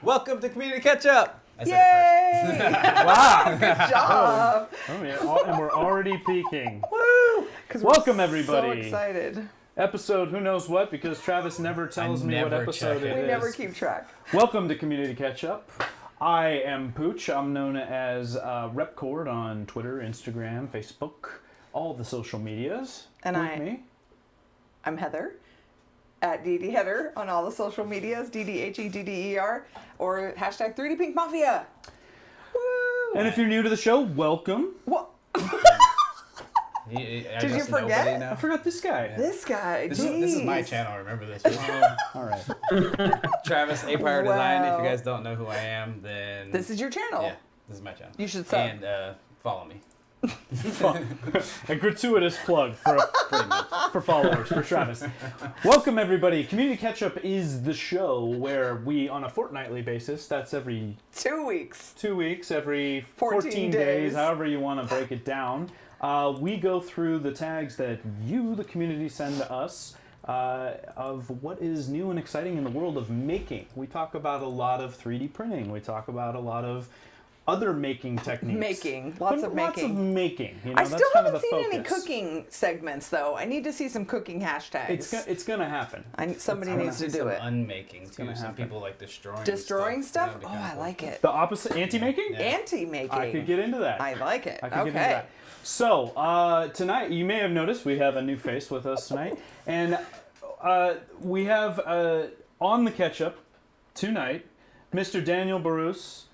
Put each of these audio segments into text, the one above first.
Welcome to Community Ketchup. Yay! Wow. Good job. Oh yeah, and we're already peaking. Woo! Welcome we're everybody. So excited. Episode who knows what, because Travis never tells me what episode it is. We never keep track. Welcome to Community Ketchup. I am Pooch. I'm known as Repcord on Twitter, Instagram, Facebook, all the social medias. And me. I'm Heather. At DD Heather on all the social medias, DDHEDDER, or hashtag 3D Pink Mafia. Woo! And if you're new to the show, welcome. What? Did you forget? I forgot this guy. This guy. This is my channel. Remember this. All right. Travis, Pyro Design. If Wow. you guys don't know who I am, then This is your channel. yeah, this is my channel. You should sub. And follow me. A gratuitous plug Pretty much. for followers, for Travis. Welcome, everybody. Community Ketchup is the show where we, on a fortnightly basis, that's every 2 weeks. 2 weeks, every 14 days, days. however you want to break it down. We go through the tags that you, the community, send to us of what is new and exciting in the world of making. We talk about a lot of 3D printing. We talk about a lot of other making techniques. Lots of Lots of making. making. You know, I that's still kind of haven't the seen any focus. cooking segments, though. I need to see some cooking hashtags. It's gonna happen. Somebody needs to do Some it. unmaking too. gonna Some happen. people like destroying. Destroying stuff? That'd be Oh, kinda I cool. like it. The opposite, anti-making? Yeah. Anti-making. I could get into that. I like it. I could get into Okay. that. So, tonight, you may have noticed we have a new face with us tonight. And we have on the Ketchup tonight, Mr. Daniel Barus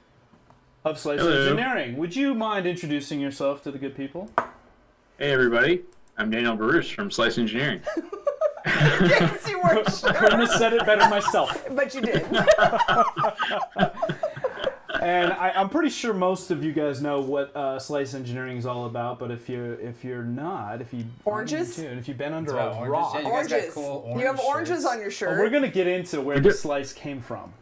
of Slice Hello. Engineering. Would you mind introducing yourself to the good people? Hey everybody, I'm Daniel Barus from Slice Engineering. Yes, you were Couldn't have sure. said it better myself. But you did. And I'm pretty sure most of you guys know what Slice Engineering is all about. But if you're not, if you Oranges? if you've been under It's a about rock, oranges. Yeah, you guys got Oranges. cool You have orange oranges shirts. on your shirt. we're gonna get into where the slice came from.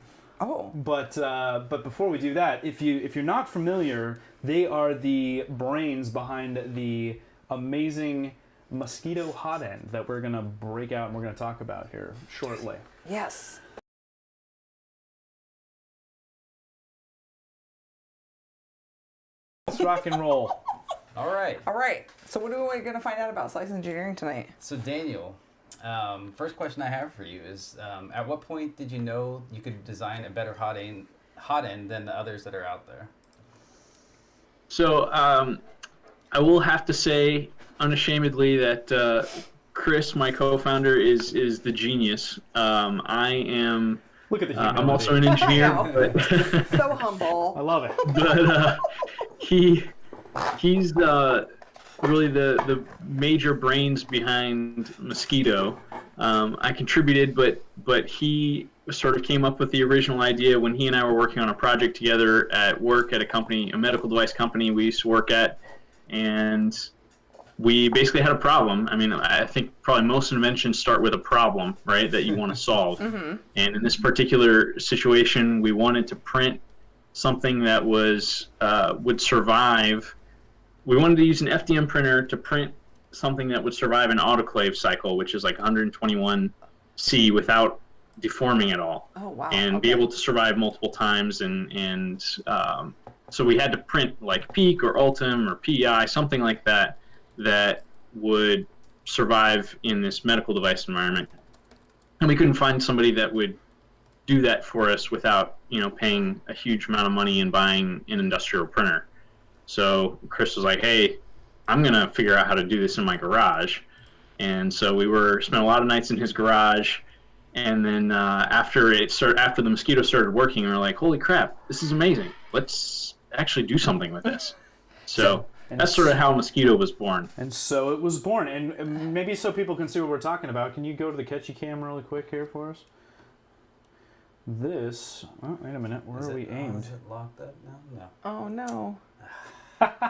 Oh. But before we do that, if you're not familiar, they are the brains behind the amazing mosquito hot end that we're gonna break out and we're gonna talk about here shortly. Yes. Let's rock and roll. All right. All right. So what are we going to find out about Slice Engineering tonight? So Daniel, first question I have for you is, at what point did you know you could design a better hot end than the others that are out there? So I will have to say unashamedly that Chris, my co-founder, is the genius. I am. Look at the humility. I'm also an engineer, I know. but So humble. I love it. but he's really the major brains behind Mosquito. I contributed, but he sort of came up with the original idea when he and I were working on a project together at work at a medical device company we used to work at, and we basically had a problem. I mean, I think probably most inventions start with a problem, right, that you want to solve. Mm-hmm. And in this particular situation, we wanted to print something that was would survive. We wanted to use an FDM printer to print something that would survive an autoclave cycle, which is like 121 C without deforming at all, Oh, wow. and be able to survive multiple times. And so we had to print like Peak or Ultim or PEI, something like that, that would survive in this medical device environment. And we couldn't find somebody that would do that for us without, paying a huge amount of money and buying an industrial printer. So Chris was like, hey, I'm going to figure out how to do this in my garage. And so we spent a lot of nights in his garage. And then after the Mosquito started working, we were like, holy crap, this is amazing. Let's actually do something with this. So that's sort of how Mosquito was born. And so it was born. And maybe so people can see what we're talking about, can you go to the Ketchy cam really quick here for us? This, oh, wait a minute, where are we aimed? Is it locked up now? No. Oh, no.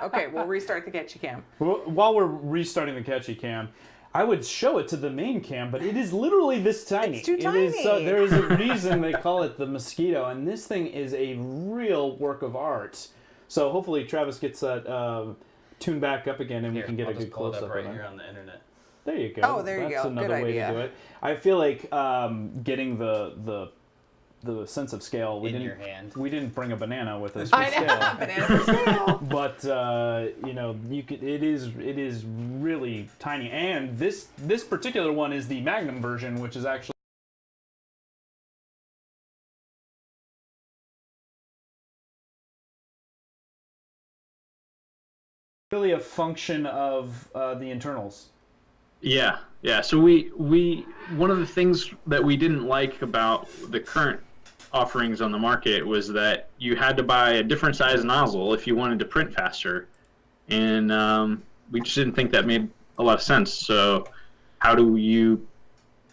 Okay, we'll restart the Getchy Cam. While we're restarting the Ketchy cam, I would show it to the main cam, but it is literally this tiny. It's too It is, tiny. there is a reason they call it the Mosquito, and this thing is a real work of art. So hopefully Travis gets that tuned back up again, and Here, we can get I'll a just good pull it close up up right on it. here on the internet. There you go. Oh, there you That's go. another Good way idea. to do it. I feel like getting the the sense of scale. In your hand. We didn't bring a banana with us for I know, scale. banana for scale. But it is really tiny, and this particular one is the Magnum version, which is actually really a function of the internals. Yeah. So we one of the things that we didn't like about the current offerings on the market was that you had to buy a different size nozzle if you wanted to print faster, and we just didn't think that made a lot of sense. So how do you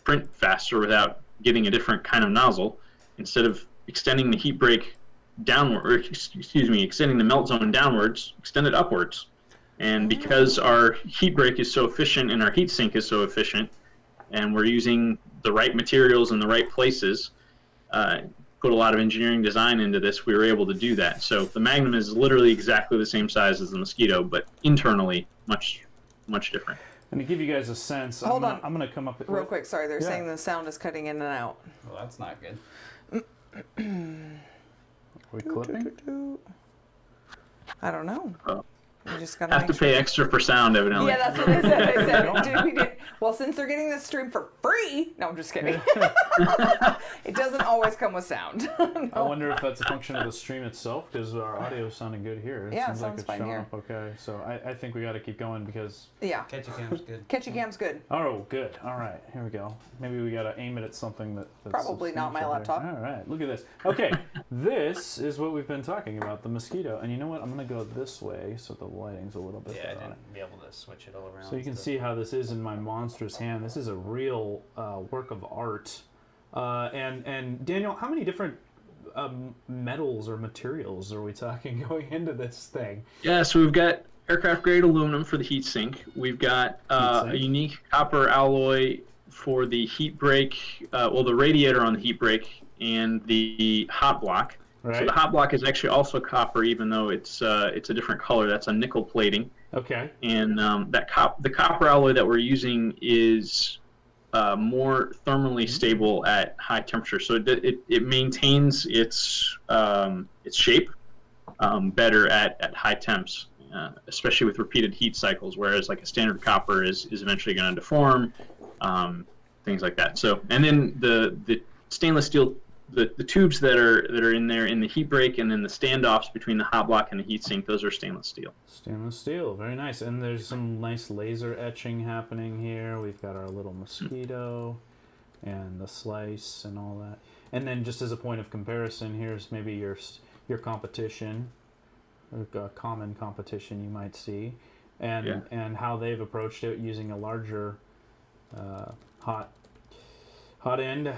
print faster without getting a different kind of nozzle? Instead of extending the heat break downward, or extending the melt zone downwards, extend it upwards. And because our heat break is so efficient and our heat sink is so efficient, and we're using the right materials in the right places, put a lot of engineering design into this, we were able to do that. So the Magnum is literally exactly the same size as the Mosquito, but internally much different. And to give you guys a sense, Hold on. I'm going to come up Real quick, sorry, they're Yeah. saying the sound is cutting in and out. Well, that's not good. Are we clipping? I don't know. Oh. We just gotta Have make to sure. pay extra for sound, evidently. Yeah, that's what they said. They said, dude, we did. Well, since they're getting this stream for free, no, I'm just kidding. It doesn't always come with sound. I wonder if that's a function of the stream itself, because our audio is sounding good here. It Yeah, it seems like sounds it's fine showing here. up okay. So I think we got to keep going because. Yeah, Ketchup cam's good. Catchy Cam's good. Oh, good. All right, here we go. Maybe we got to aim it at something that's Probably not my substantial here. laptop. All right, look at this. Okay, this is what we've been talking about, the Mosquito. And you know what? I'm going to go this way so the lighting's a little bit Yeah, I better on it. didn't be able to switch it all around. So you can see how this is in my monstrous hand. This is a real work of art. And Daniel, how many different metals or materials are we talking going into this thing? Yeah, so we've got aircraft grade aluminum for the heat sink. We've got a unique copper alloy for the heat break, the radiator on the heat break and the hot block. Right. So the hot block is actually also copper, even though it's a different color. That's a nickel plating. Okay. And the copper alloy that we're using is more thermally stable at high temperature, so it maintains its shape better at high temps, especially with repeated heat cycles. Whereas like a standard copper is eventually going to deform, things like that. So and then the stainless steel. The tubes that are in there in the heat break and then the standoffs between the hot block and the heat sink, those are stainless steel. Stainless steel, very nice. And there's some nice laser etching happening here. We've got our little Mosquito and the slice and all that. And then just as a point of comparison, here's maybe your competition, a common competition you might see, and how they've approached it using a larger hot end.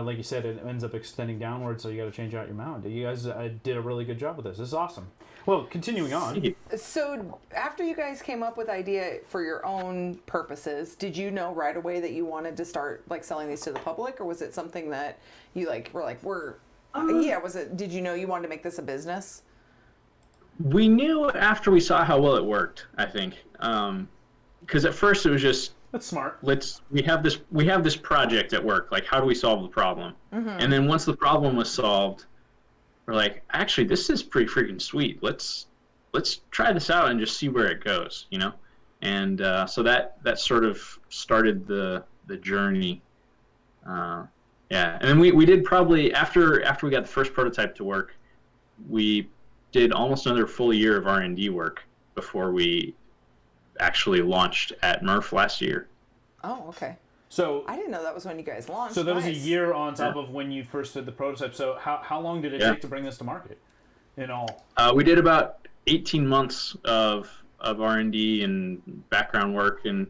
Like you said, it ends up extending downward, so you got to change out your mount. You guys did a really good job with this. This is awesome. Well, continuing on. So after you guys came up with the idea for your own purposes, did you know right away that you wanted to start like selling these to the public, or was it something that you did you know you wanted to make this a business? We knew after we saw how well it worked, I think, because at first it was just, that's smart. We have this project at work. Like, how do we solve the problem? Mm-hmm. And then once the problem was solved, we're like, actually, this is pretty freaking sweet. Let's try this out and just see where it goes, you know. And so that sort of started the journey. And then we did probably after we got the first prototype to work, we did almost another full year of R&D work before we actually launched at Murph last year. Oh, okay. So I didn't know that was when you guys launched. So that was a Nice. year on top of when you first did the prototype. So how long did it take to bring this to market in all? We did about 18 months of R&D and background work and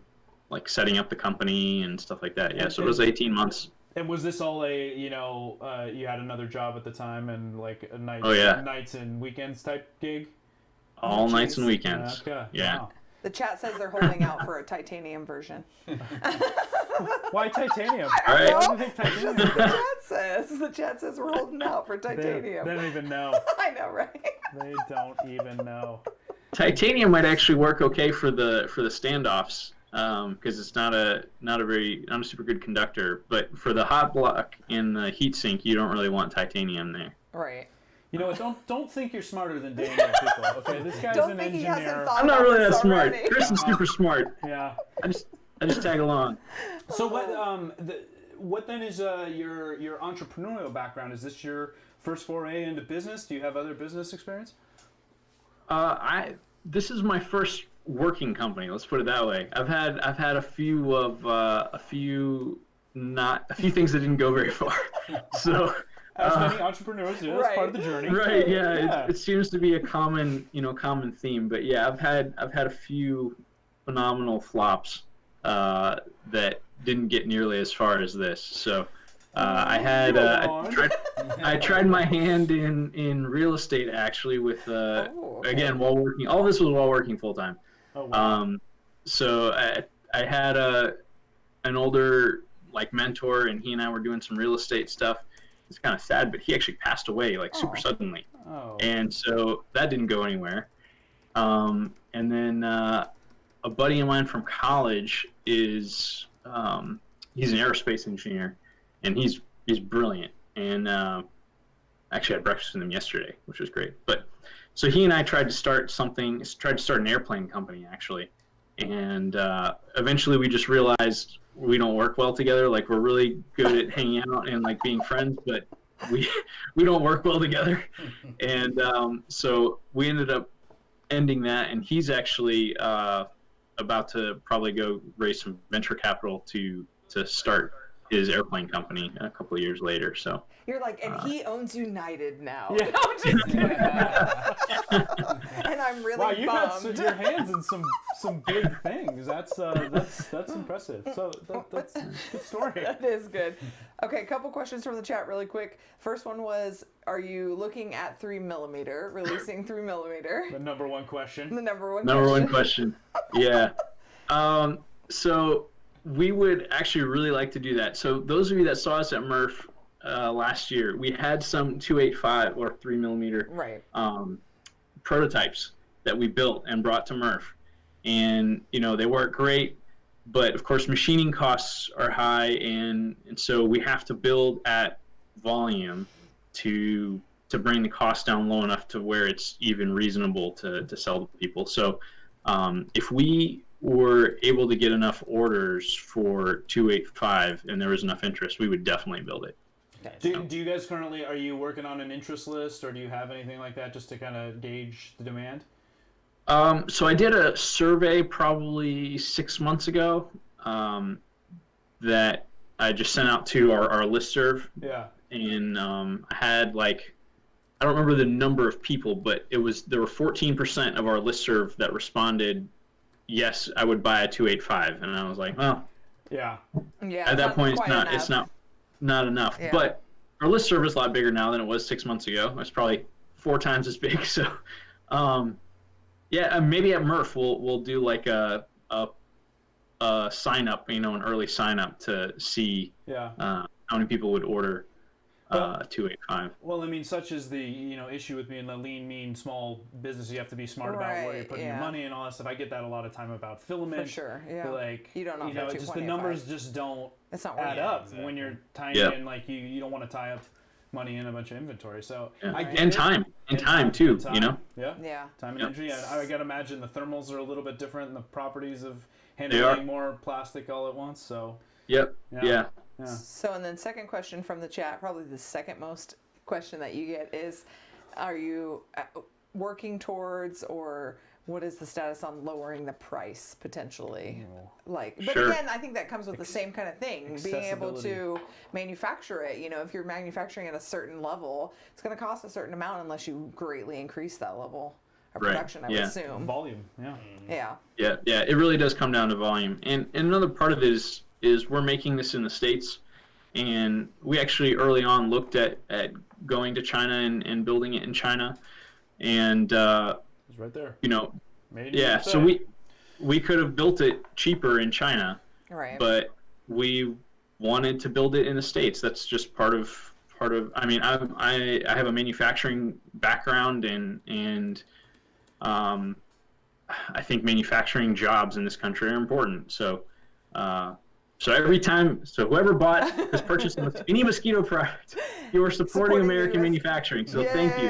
like setting up the company and stuff like that. Yeah, so it was 18 months. And was this all you had another job at the time and like a night, nights and weekends type gig? All nights and weekends. Okay. Yeah. Wow. The chat says they're holding out for a titanium version. Why titanium? All right. Why do you think titanium? That's what the chat says. The chat says we're holding out for titanium. They don't even know. I know, right? They don't even know. Titanium might actually work okay for the standoffs. because it's not a super good conductor. But for the hot block and the heat sink, you don't really want titanium there. Right. You know what? Don't think you're smarter than Daniel, people. Okay, this guy's Don't an think he engineer. hasn't thought I'm not about really this that smart. already. Chris is super smart. Yeah. I just tag along. So what then is your entrepreneurial background? Is this your first foray into business? Do you have other business experience? This is my first working company. Let's put it that way. I've had a few things that didn't go very far. So As many entrepreneurs do, that's part of the journey. Right. Yeah. It seems to be a common theme. But yeah, I've had a few phenomenal flops that didn't get nearly as far as this. So I tried my hand in real estate actually with again while working. All this was while working full time. Oh, wow. So I had an older mentor, and he and I were doing some real estate stuff. It's kind of sad, but he actually passed away super suddenly. Oh. And so that didn't go anywhere. And then a buddy of mine from college is he's an aerospace engineer, and he's brilliant. And actually, I had breakfast with him yesterday, which was great. But so he and I tried to start an airplane company actually, and eventually we just realized we don't work well together. Like, we're really good at hanging out and being friends, but we don't work well together. And so we ended up ending that, and he's actually about to probably go raise some venture capital to start his airplane company a couple of years later. So You're like, and he owns United now. Yeah. I'm just kidding. And I'm really Wow, you got bummed. your hands in some big things. That's impressive. So that's a good story. That is good. Okay, a couple questions from the chat really quick. First one was, are you looking at 3mm, releasing 3mm? The number one question. The number one question. Yeah. So we would actually really like to do that. So those of you that saw us at Murph last year, we had some 285 or 3mm Right. Prototypes that we built and brought to Murph. And, they work great, but of course machining costs are high, and so we have to build at volume to bring the cost down low enough to where it's even reasonable to sell to people. So if we were able to get enough orders for 285 and there was enough interest, we would definitely build it. Do you guys currently, are you working on an interest list, or do you have anything like that just to kind of gauge the demand? So I did a survey probably 6 months ago that I just sent out to our listserv. Yeah. And I had I don't remember the number of people, but there were 14% of our listserv that responded, yes, I would buy a 285. And I was like, well, Yeah. Yeah. at that point it's not enough. Yeah. But our listserv is a lot bigger now than it was 6 months ago. It's probably 4 times as big. So yeah, maybe at Murph we'll do a sign up, an early sign up to see how many people would order 285. Well, I mean, such is the issue with being a lean, mean, small business. You have to be smart about where you're putting your money and all that stuff. I get that a lot of time about Filaments. For sure, yeah. You don't know if just the numbers just don't add up when you're tying in. You don't want to tie up money in a bunch of inventory. So time too. Yeah. Yeah. Time and energy. I got to imagine the thermals are a little bit different, and the properties of handling more plastic all at once. So. Yep. Yeah. So, and then second question from the chat, probably the second most question that you get is, are you working towards, or what is the status on lowering the price potentially? But again, I think that comes with the same kind of thing, being able to manufacture it. If you're manufacturing at a certain level, it's going to cost a certain amount unless you greatly increase that level of production, I would assume. Volume, Yeah. Yeah, it really does come down to volume. And another part of it is we're making this in the States, and we actually early on looked at going to China and building it in China, and it's right there. So we could have built it cheaper in China, Right. but we wanted to build it in the States. That's just part of. I mean, I have a manufacturing background, and I think manufacturing jobs in this country are important. So, so whoever has purchased any mosquito product, you are supporting American manufacturing. So thank you.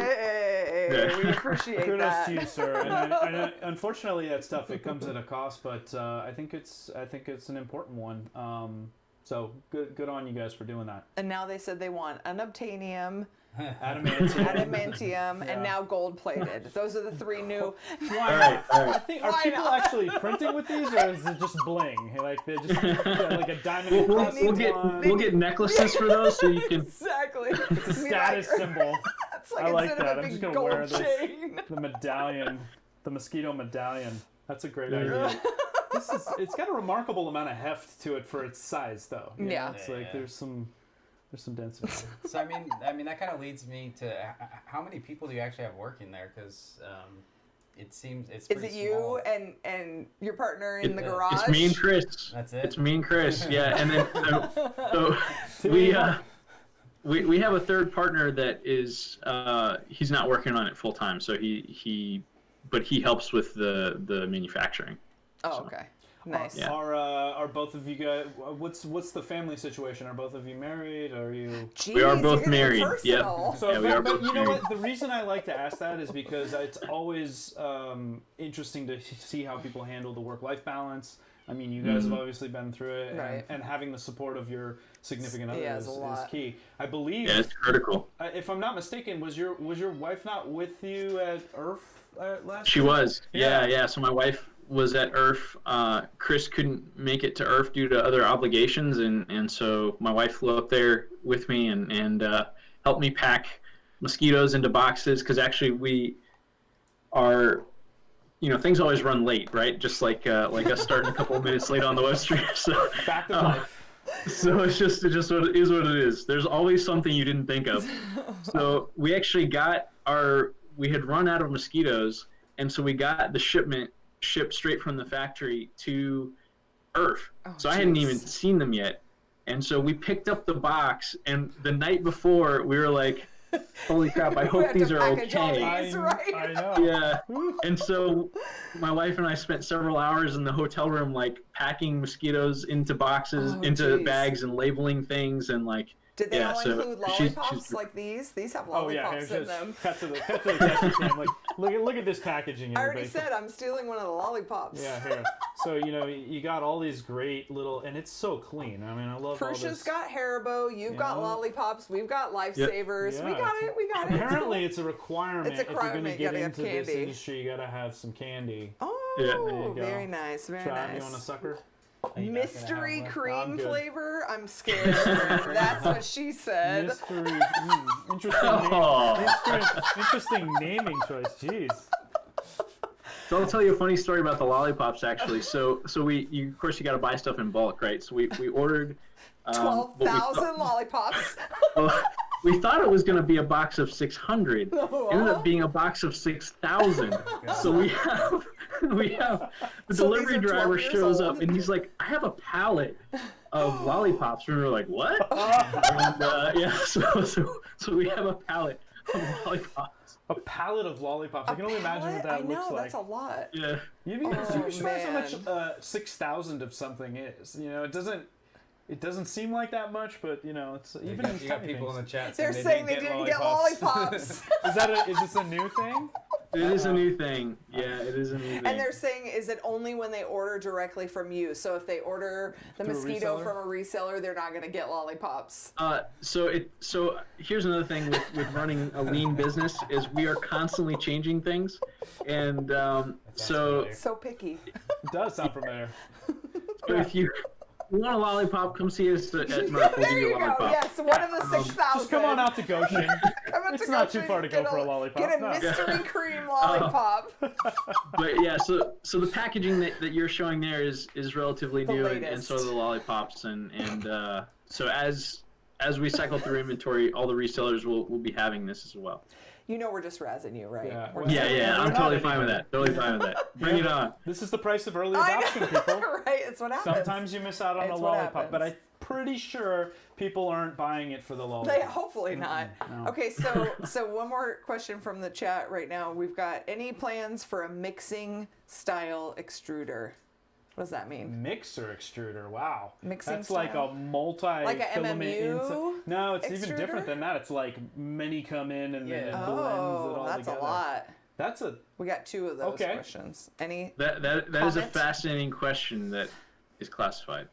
We appreciate Kudos that. to you, sir. And unfortunately, that stuff it comes at a cost, but I think it's an important one. So good on you guys for doing that. And now they said they want unobtainium, Adamantium. and now gold plated. Those are the three new. Why not? All right. I think, are Why people not? actually printing with these, or is it just bling? Like they're just like a diamond. We'll get necklaces for those, so you can. Exactly. It's a status symbol. It's like I like instead that. of a I'm just big gonna wear gold this. chain. The medallion, the mosquito medallion. That's a great Yeah. idea. It's got a remarkable amount of heft to it for its size, though. You know, Yeah. it's like there's some density. So I mean that kind of leads me to how many people do you actually have working there? Because it seems it's Is pretty it you small. and your partner in the garage? It's me and Chris. That's it? It's me and Chris. Yeah, and then so we have a third partner that is he's not working on it full time, so he helps with the manufacturing. Oh, So. okay. Nice. Yeah. Are both of you guys? What's the family situation? Are both of you married? Are you? Jeez, We are you're both getting married. personal. So, Yeah, we are but both you know married. what? The reason I like to ask that is because it's always interesting to see how people handle the work-life balance. I mean, you guys have obviously been through it, Right. and having the support of your significant other Yeah, it's a is lot. key. I believe, Yeah, it's critical. if I'm not mistaken, was your wife not with you at IRF last She year? was. Yeah. Yeah. So my wife was at IRF. Chris couldn't make it to IRF due to other obligations, and so my wife flew up there with me and helped me pack mosquitoes into boxes, because actually we are, things always run late, right? Just like us starting a couple of minutes late on the web stream. So Fact of life. so it's just what it is. There's always something you didn't think of. So we actually we had run out of mosquitoes, and so we got the shipment shipped straight from the factory to IRF. Oh, So I hadn't jeez. even seen them yet. And so we picked up the box, and the night before we were like, holy crap, I We hope have to these are package all okay. these. Right. I know. Yeah. And so my wife and I spent several hours in the hotel room, like packing mosquitoes into boxes, Oh, into geez. bags, and labeling things, and like. Did they Yeah, all so include she's- lollipops like these? These have Oh yeah, lollipops here, in just them. cut to the capture cam. Like, look at this packaging. I already everybody. said I'm stealing one of the lollipops. Yeah, here. So you got all these great little, and it's so clean. I mean, I love all Persia's this. got Haribo, you've got Yeah. lollipops, we've got lifesavers. Yeah, we got it's- it, we got it. Apparently, it's a requirement. It's a if you're going to requirement, you get gotta have into this candy. industry, you got to have some candy. Oh, Yeah. There you go. very nice, very Trav, you nice. want a sucker? Are you not gonna have Mystery one? I'm cream good. flavor? I'm scared. That's what she said. Mystery. Interesting. Oh. Interesting naming choice. Jeez. So I'll tell you a funny story about the lollipops, actually. So of course you got to buy stuff in bulk, right? So we ordered 12,000 lollipops. well, we thought it was going to be a box of 600. Ended up being a box of 6,000. So we have the So delivery these are 12 driver years shows old? up and he's like, I have a pallet of lollipops. And we were like, what? And yeah, so we have a pallet of lollipops. A pallet of lollipops. I can only imagine what that I know, looks like. that's a lot. Yeah. You'd be Oh, surprised how much man. 6,000 of something is. It doesn't seem like that much, but it's You even got, in you got tiny people in things. the chat They're saying saying they didn't get lollipops. Is this a new thing? It is a new thing. Yeah, it is a new thing. And they're saying, is it only when they order directly from you? So if they order the Through a mosquito reseller? from a reseller, they're not going to get lollipops. So here's another thing with running a lean business is we are constantly changing things, and so So picky. It does sound familiar. if you want a lollipop, come see us at Murph. We'll There give you you a go. lollipop. Yes, one of the 6,000. Just come on out to Goshen. Come out It's to not too Goshen, far to go get for a lollipop, Get a no. mystery cream lollipop. But yeah, so the packaging that you're showing there is relatively The new, and latest. so are the lollipops, and so as as we cycle through inventory, all the resellers will be having this as well. You know we're just razzing you, right? Yeah. We're Well, just- Yeah, I'm we're not totally fine with anymore. that. Totally fine with that. Bring it on. This is the price of early I adoption, know, people. right? It's what happens. Sometimes you miss out on It's a what lollipop, but I'm happens. pretty sure people aren't buying it for the lollipop. They hopefully not. no. Okay, so one more question from the chat right now. We've got any plans for a mixing style extruder? What does that mean? Mixer extruder, wow. Mixing That's like style? a multi-filament. Like a MMU No, it's even extruder? different than that. It's like many come in and then it blends it Oh, all that's together. a lot. That's a We got 2 of those Okay. questions. Any? That is a Comment? fascinating question that is classified.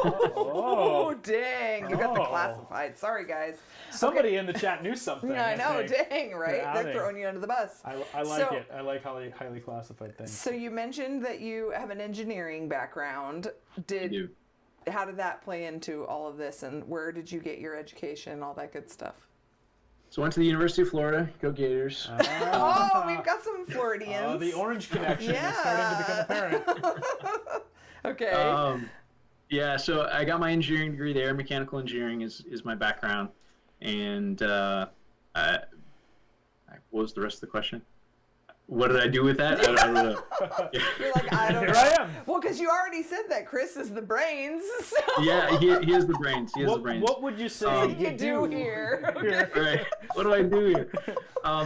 Oh, dang! You got the Oh. classified. Sorry, guys. somebody in the chat knew something. Yeah, I know. think. Dang, right? Yeah, They're they- throwing you under the bus. I like So- it. I like highly classified things. So you mentioned that you have an engineering background. do. How did that play into all of this, and where did you get your education, all that good stuff? So I went to the University of Florida. Go Gators. Oh, we've got some Floridians. Oh, the orange connection is starting to become apparent. Okay. Yeah, so I got my engineering degree there. Mechanical engineering is my background. And what was the rest of the question? What did I do with that? I don't know. You're like, I don't Here know. I am. Well, because you already said that Chris is the brains. So Yeah, he is the brains. He is the brains. What would you say what you you do here? here? Right. What do I do here?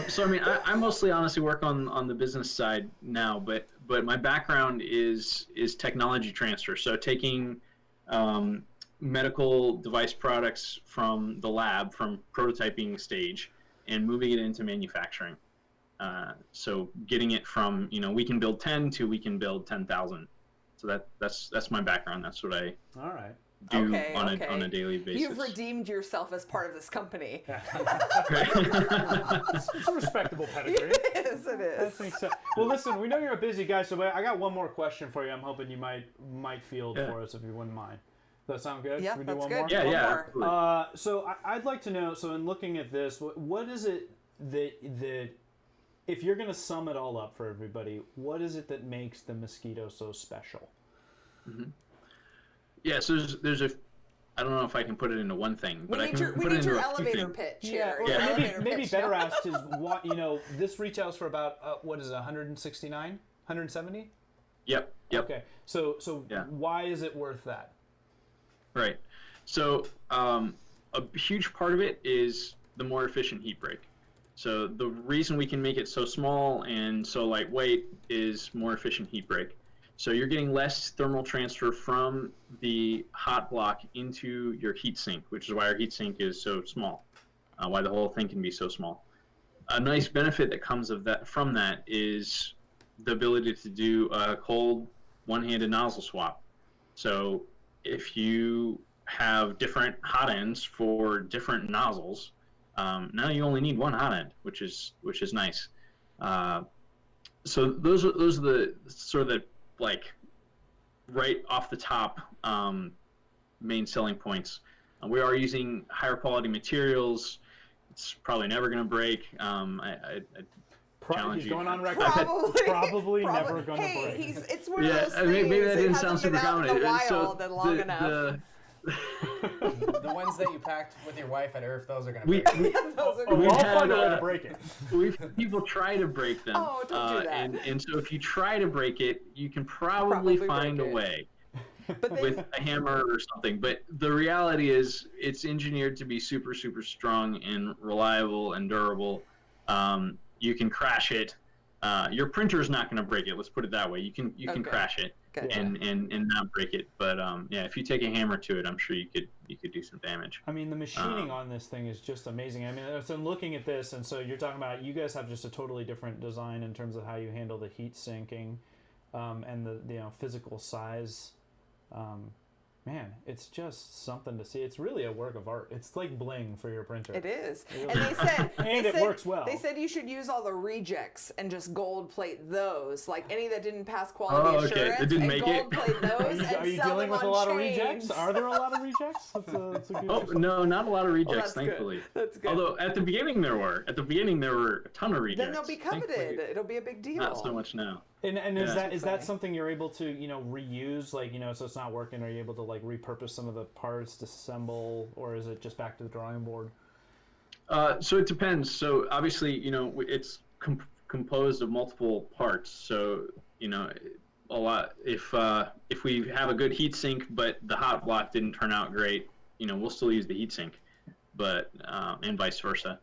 So I mean, I mostly honestly work on the business side now, but my background is technology transfer. So taking medical device products from the lab, from prototyping stage, and moving it into manufacturing. So getting it from we can build 10 to we can build 10,000. So that's my background. That's what I All right. do Okay, on okay. a daily basis. You've redeemed yourself as part of this company. It's a respectable pedigree. It is. It I is. think so. Well, listen, we know you're a busy guy, so I got one more question for you. I'm hoping you might field Yeah. for us if you wouldn't mind. Does that sound good? Yeah, Should we do that's one good. more? Yeah, One yeah. more. Absolutely. So I'd like to know. So in looking at this, what is it that if you're going to sum it all up for everybody, what is it that makes the Mosquito so special? Yeah, so there's a, I don't know if I can put it into one thing, but I can We put it need into your a few elevator things. pitch Yeah, here. or Your Yeah. elevator maybe pitch. better asked is what this retails for about what is it, 169, 170? Yep. Okay, so Yeah. why is it worth that? Right. So a huge part of it is the more efficient heat break. So the reason we can make it so small and so lightweight is more efficient heat break. So you're getting less thermal transfer from the hot block into your heat sink, which is why our heat sink is so small, why the whole thing can be so small. A nice benefit that comes from that is the ability to do a cold one-handed nozzle swap. So if you have different hot ends for different nozzles, now you only need one hot end, which is nice. So those are the sort of the like right off the top main selling points. We are using higher quality materials. It's probably never going to break. I challenge He's you. going on record. Probably never going to Hey, break. it's one of Yeah, those things. maybe that it didn't hasn't sound been super out in common. the wild So and long enough. The ones that you packed with your wife at Earth, those are gonna we, break. we, Those are Oh, We've we'll had, find a way to break it. we've had people try to break them. Oh, don't do that. And so if you try to break it, you can probably Probably find a break it. way But then, with a hammer or something. But the reality is it's engineered to be super, super strong and reliable and durable. You can crash it. Your printer's not going to break it. Let's put it that way. You can Okay. crash it Gotcha. and not break it. But yeah, if you take a hammer to it, I'm sure you could do some damage. I mean, the machining on this thing is just amazing. I mean, so looking at this, and so you're talking about you guys have just a totally different design in terms of how you handle the heat sinking, and the physical size. Man, it's just something to see. It's really a work of art. It's like bling for your printer. it is. Really And they said And it works well. They said you should use all the rejects and just gold plate those, like any that didn't pass quality Oh, okay. assurance, It didn't and make gold it. plate those and Are you sell dealing them with a on lot of chains. rejects? Are there a lot of rejects? That's a good Oh no, not a lot of rejects, that's good. thankfully. That's good. Although at the beginning there were. At the beginning there were a ton of rejects. Then they'll be coveted. Thankfully, It'll be a big deal. not so much now. And Yeah. is that something you're able to reuse, like so it's not working? Are you able to like repurpose some of the parts, disassemble, or is it just back to the drawing board? So it depends. So obviously, it's composed of multiple parts. So a lot. If we have a good heat sink, but the hot block didn't turn out great, we'll still use the heat sink, but and vice versa.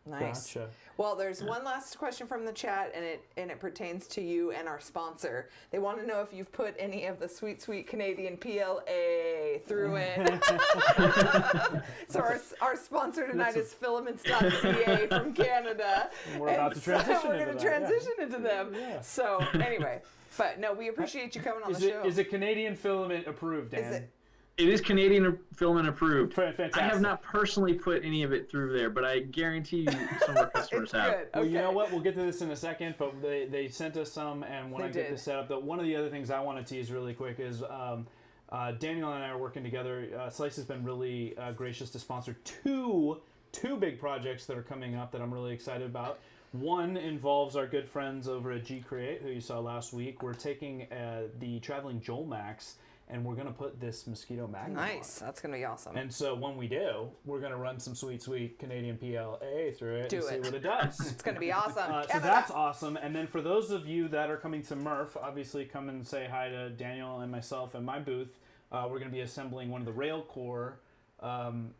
Nice. Gotcha. Well, there's one last question from the chat, and it pertains to you and our sponsor. They want to know if you've put any of the sweet Canadian PLA through it. So our sponsor tonight is Filaments.ca from Canada. And we're about to transition. We're going to transition into them. Yeah. So anyway, but no, we appreciate you coming on the show. Is it Canadian filament approved, Dan? Is it? It is Canadian filament approved. Fantastic. I have not personally put any of it through there, but I guarantee you some of our customers It's have. good. Well, you Okay. know what? We'll get to this in a second, but they sent us some, and when They I get did. this set up, one of the other things I want to tease really quick is Daniel and I are working together. Slice has been really gracious to sponsor two big projects that are coming up that I'm really excited about. One involves our good friends over at G Create, who you saw last week. We're taking the traveling Joel Max, and we're going to put this mosquito magnet Nice. on it. That's going to be awesome. And so when we do, we're going to run some sweet Canadian PLA through it Do and see it. what it does. It's going to be awesome. So Canada. that's awesome. And then for those of you that are coming to Murph, obviously come and say hi to Daniel and myself and my booth. We're going to be assembling one of the rail core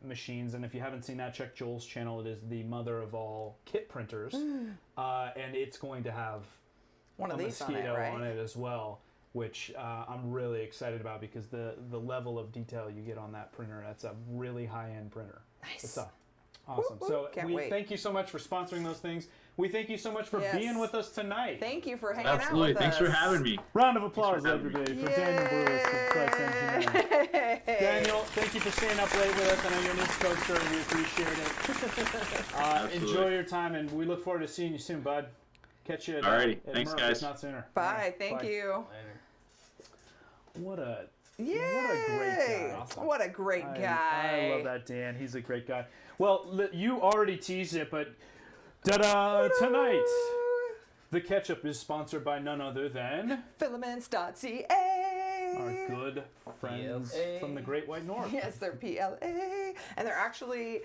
machines. And if you haven't seen that, check Joel's channel. It is the mother of all kit printers. And it's going to have One of a these on it, mosquito right? on it as well, which I'm really excited about because the level of detail you get on that printer, that's a really high-end printer. Nice. It's awesome. Woo, woo. So Can't we wait. thank you so much for sponsoring those things. We thank you so much for Yes. being with us tonight. Thank you for hanging Absolutely. out with Thanks us. for having me. Round of applause, Thanks for having everybody, for Daniel Brewis from Flex Engineering. Daniel, thank you for staying up late with us. I know you're an East Coaster, and we appreciate it. Absolutely. Enjoy your time, and we look forward to seeing you soon, bud. Catch you at, Alrighty. at Thanks, Murph, guys. if not sooner. Bye. Thank you. Later. What a Yay! great guy. Awesome. What a great guy. I love that, Dan. He's a great guy. Well, you already teased it, but ta-da! Tonight, the Ketchup is sponsored by none other than Filaments.ca. our good friends PLA. from the Great White North. Yes, they're PLA. And they're actually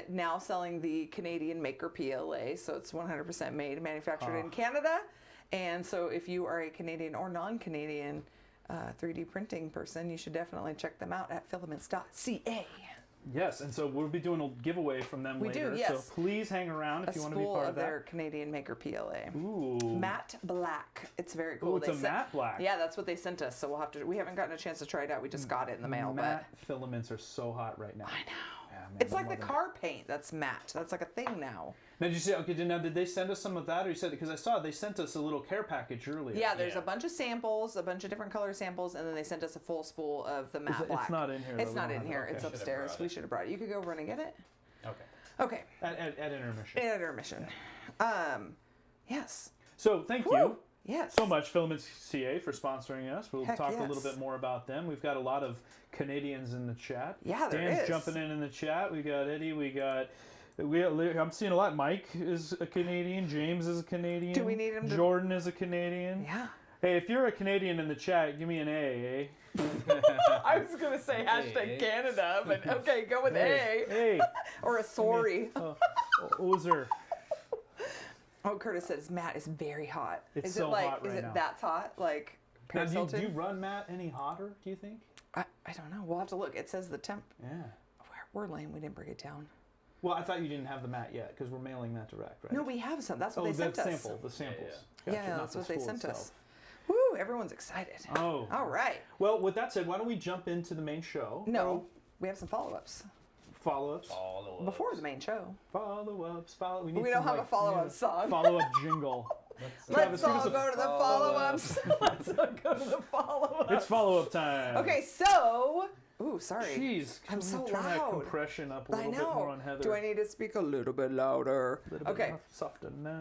now selling the Canadian maker PLA. So it's 100% made and manufactured in Canada. And so if you are a Canadian or non-Canadian 3D printing person, you should definitely check them out at filaments.ca. Yes, and so we'll be doing a giveaway from them We do, later. yes. So please hang around A if you want to be spool part of of that. their Canadian maker PLA. Ooh. Matte black. It's very cool. Ooh, it's They a sent- matte black. Yeah, that's what they sent us. So we haven't gotten a chance to try it out. We just got it in the mail, Matte filaments are so hot right now. I know. Yeah, man, It's I like the love it. car paint that's matte. That's like a thing now. Now, did you say, okay, now did they send us some of that, or you said, because I saw they sent us a little care package earlier. Yeah, there's Yeah. a bunch of samples, a bunch of different color samples, and then they sent us a full spool of the matte It's black. not in here, It's though. We not don't in have it. here. Okay. It's Should've upstairs. brought We it. should have brought it. You could go run and get it. Okay. Okay. At intermission. At intermission. Yes. So thank Woo! you Yes. so much, Filaments CA, for sponsoring us. We'll Heck talk a yes. little bit more about them. We've got a lot of Canadians in the chat. Yeah, there Dan's is. jumping in the chat. We got Eddie. I'm seeing a lot. Mike is a Canadian. James is a Canadian. Do we need him to- Jordan is a Canadian. Yeah. Hey, if you're a Canadian in the chat, give me an A, eh? I was going to say hashtag Canada, but okay, go with A. Hey. Or a sorry. Ozer. Oh, Curtis says Matt is very hot. It's is so it like, hot is right it now. that hot? Like Now, Paris do Hilton? you run Matt any hotter, do you think? I don't know. We'll have to look. It says the temp. Yeah. We're lame. We didn't bring it down. Well, I thought you didn't have the mat yet, because we're mailing that direct, right? No, we have some. That's what Oh, they the sent us. sample, the samples. Yeah, Gotcha, not that's the what they spool sent us. itself. Woo! Everyone's excited. Oh. All right. Well, with that said, why don't we jump into the main show? No, we have some follow-ups Follow-ups. before the main show. Follow-ups. We don't have a follow-up song. Follow-up jingle. Travis, Let's give all us a go to the follow-ups. Let's all go to the follow-ups. It's follow-up time. Okay, so. Ooh, sorry. Jeez, I'm so turn that loud. compression up a I little bit more on know. Heather. Do I need to speak a little bit louder? A little bit Okay. more softer now.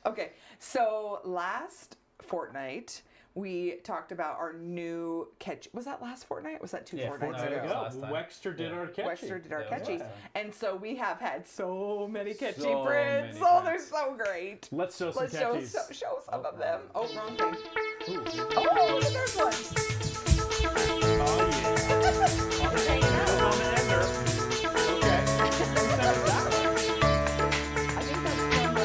Okay, so last fortnight we talked about our new catch. Was that last fortnight? Was that two Yeah, fortnights there ago? we go. Last time. Wexter did our catchy. Wexter did our Yeah, catchies. yeah. And so we have had so many catchy So prints. many Oh, they're prints. so great. Let's show some Let's show, catchies. show some Oh, of them. Oh, wrong thing. Ooh. Oh, there's one. Oh, yeah. It's hanging out. On the ender. Okay. Who sent us that one? I think that's from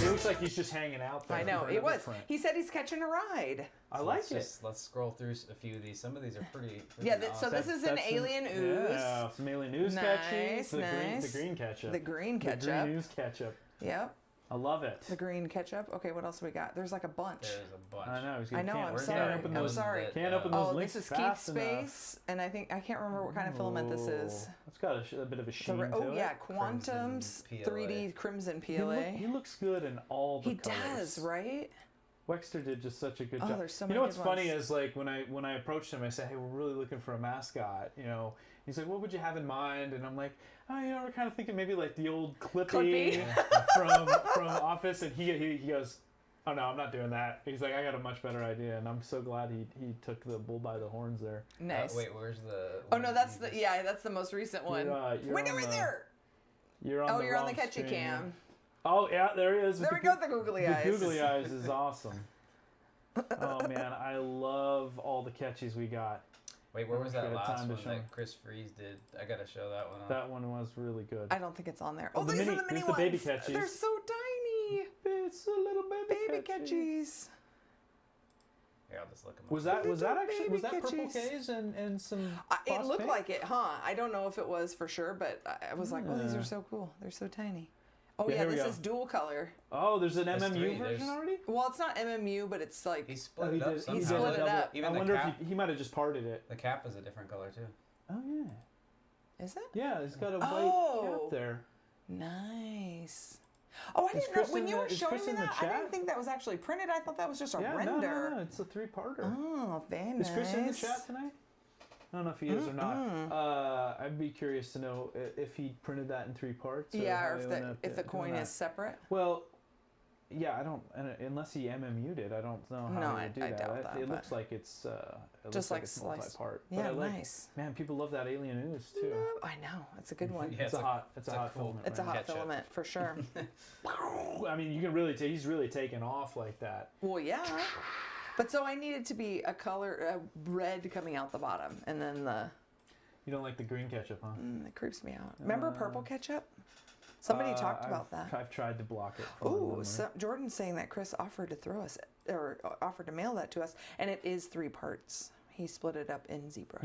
He looks like he's just hanging out there. I know, for it another was. print. He said he's catching a ride. I like it. Let's scroll through a few of these. Some of these are pretty Yeah, awesome. so this is an That's alien ooze. Yeah, some alien ooze Nice, catchies. nice. The green ketchup. The green The ketchup. green ooze ketchup. Yep, I love it. the green ketchup. Okay, what else we got? There's like a bunch. There's a bunch. I know. He's I know, can't, I'm Where's sorry. Can't that? open I'm those, sorry. Can't open those Oh, links this is Keep fast enough. Space, and I can't remember what kind of filament this is. It's got a bit of a sheen to Oh it. yeah, Quantum's Crimson 3D Crimson He, PLA. he looks good in all the He colors. does, right? Wexter did just such a good Oh, job. there's so You many know what's good funny ones. is like when I approached him, I said, "Hey, we're really looking for a mascot." You know, he's like, "What would you have in mind?" And I'm like, "Oh, you know, we're kind of thinking maybe like the old Clippy, from Office." And he goes, "Oh no, I'm not doing that." He's like, "I got a much better idea," and I'm so glad he took the bull by the horns there. Nice. Wait, where's the? Oh no, that's that's the most recent one. You're Wait, on right the- there. You're on Oh, the you're on the wrong catchy screen. cam. Oh yeah, there he is. with There we go, the googly eyes. The googly eyes is awesome. Oh man, I love all the catchies we got. Wait, where was Wish we that had last time to one show that them. Chris Freeze did? I gotta show that one off. That one was really good. I don't think it's on there. Oh, Oh, the these mini- are the mini there's the ones. baby catchies. They're so tiny. It's a little Baby catchies. Here, I'll just look them up. Was that Little actually baby purple catchies. K's and some? It boss looked paint? like it, huh? I don't know if it was for sure, but I was like, oh, these Yeah. are so cool. They're so tiny. Oh Yeah, yeah, here we this go. is dual color. Oh, there's an There's MMU three, version there's- already. Well, it's not MMU, but it's like He split Oh, it up did- somehow. He split it Double- up. Even I the wonder cap. if he might have just parted it. The cap is a different color too. Oh yeah. is it? Yeah, it's got a white Oh. cap there. Nice. Oh, I Is didn't know Chris when in you the- were is showing Chris me in the that. I chat? didn't think that was actually printed. I thought that was just a Yeah, render. no, it's a three-parter. Oh, very nice. Is Chris in the chat tonight? I don't know if he is or not. I'd be curious to know if he printed that in 3 parts. Yeah, how or he if went the up if the doing coin that. is separate. Well, yeah, I don't. Unless he MMU'd it, I don't know how No, he would do I that. doubt that, It but- looks like it's Just like it's sliced. multi-part. Yeah, but I like, nice. Man, people love that alien ooze too. I know, it's a good one. Yeah, It's a hot it's hot cool- filament. It's a right? hot Ketchup. filament for sure. I mean, you can really he's really taken off like that. Well, yeah. But so I need it to be a color, red coming out the bottom, and then You don't like the green ketchup, huh? it creeps me out. Remember purple ketchup? Somebody talked about that. I've tried to block it. from my Ooh, memory. so Jordan's saying that Chris offered to throw us, or offered to mail that to us, and it is 3 parts. He split it up in ZBrush.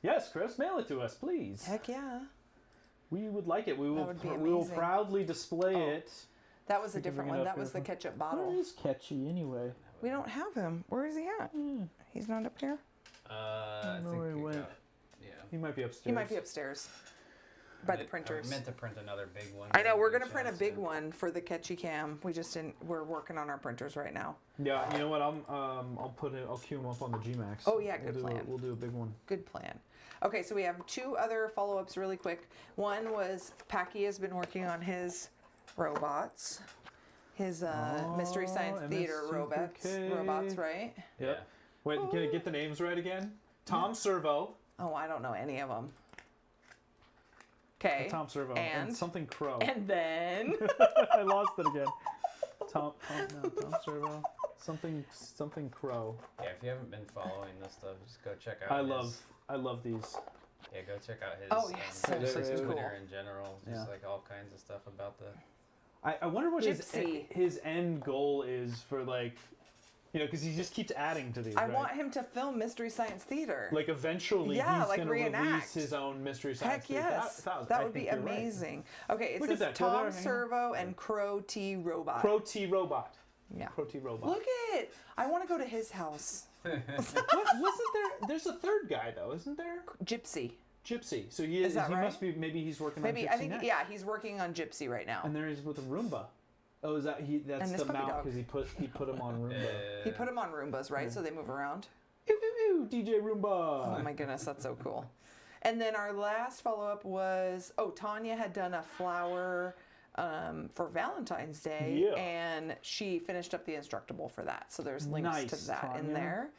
Yes, Chris, mail it to us, please. Heck yeah. We would like it. We will. would be We will amazing. proudly display Oh. it. That was a We can different bring it one. up That was here. the ketchup Where bottle. is Catchy anyway? We don't have him. Where is he at? He's not up here. I know think where he we went. got- Yeah. He might be upstairs. He might be upstairs by the I printers. meant to print another big one. I know, we're Didn't gonna get print a chance big to. one for the catchy cam. We just didn't, we're working on our printers right now. Yeah, you know what? I'll put it. I'll queue him up on the Gmax. Oh, yeah, good plan. We'll do a big one. Good plan. Okay, so we have 2 other follow-ups really quick. One was Packy has been working on his robots. His Mystery Science Theater robots, right? Yep. Yeah. Wait, can I get the names right again? Tom Servo. Oh, I don't know any of them. Okay. Tom Servo. And something Crow. And then I lost it again. Tom Servo. Something Crow. Yeah, if you haven't been following this stuff, just go check out. I love these. Yeah, go check out his. Oh, yes, they're just so Twitter cool. in general, just Yeah. like all kinds of stuff about the. I wonder what Gypsy. his end goal is for, like, you know, because he just keeps adding to these. I right? want him to film Mystery Science Theater. Like eventually, Yeah, he's like going to reenact. release his own Mystery Science Heck Theater. yes. I That would be think you're right. amazing. Okay, it Look at says that. Go there, Tom hang on. Servo and Crow T Robot. Pro T Robot. Yeah. Pro T Robot. Look at it. I want to go to his house. What, wasn't there? There's a third guy though, isn't there? Gypsy. Gypsy. So he is. that He right? must be. Maybe he's working Maybe on Gypsy I think next. yeah, he's working on Gypsy right now. And there he is with a Roomba. Oh, is that he? That's And this the puppy mount dog. because he put him on Roomba. He put them on Roombas, right? So they move around. Ew, ew, ew, DJ Roomba. Oh my goodness, that's so cool. And then our last follow up was Tanya had done a flower for Valentine's Day, Yeah. and she finished up the Instructable for that. So there's links Nice, to that in Tanya. there.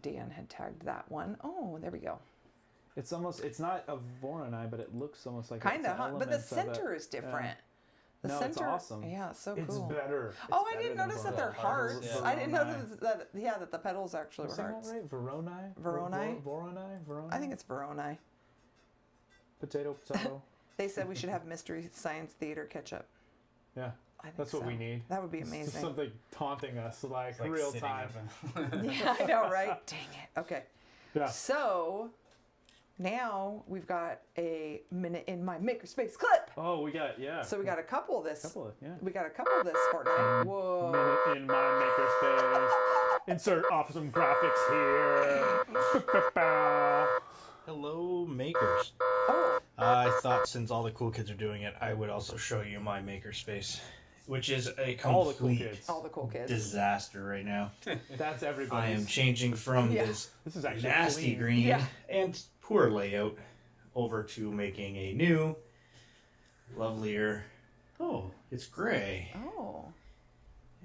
Dan had tagged that one. Oh, there we go. It's not a Voronoi, but it looks almost like Kind it's of, an but the elements of it. center is different. The No, center, it's awesome. Yeah, it's so It's cool. better. Oh, It's I didn't better than notice that Voronoi. they're hearts. Yeah. I didn't Voronoi. notice that. Yeah, that the petals actually were Is that hearts. right? Voronoi? Voronoi? Voronoi? I think it's Veroni. Potato. They said we should have Mystery Science Theater ketchup. Yeah. I think That's what so. we need. That would be It's amazing. something taunting us, like, It's like real sitting time. up in- Yeah, I know, right? Dang it. Okay. Yeah. So now we've got a minute in my makerspace clip. Oh, we got, yeah. So we got a couple this. yeah. We got a couple this fortnight. Whoa. Minute in my makerspace. Insert awesome graphics here. Hello, makers. Oh, I thought since all the cool kids are doing it, I would also show you my makerspace, which is a complete All the cool kids. all the cool kids. disaster right now. That's I everybody. am changing from Yeah. this This is actually nasty clean. green Yeah. and poor layout over to making a new, lovelier. Oh, it's gray. Oh.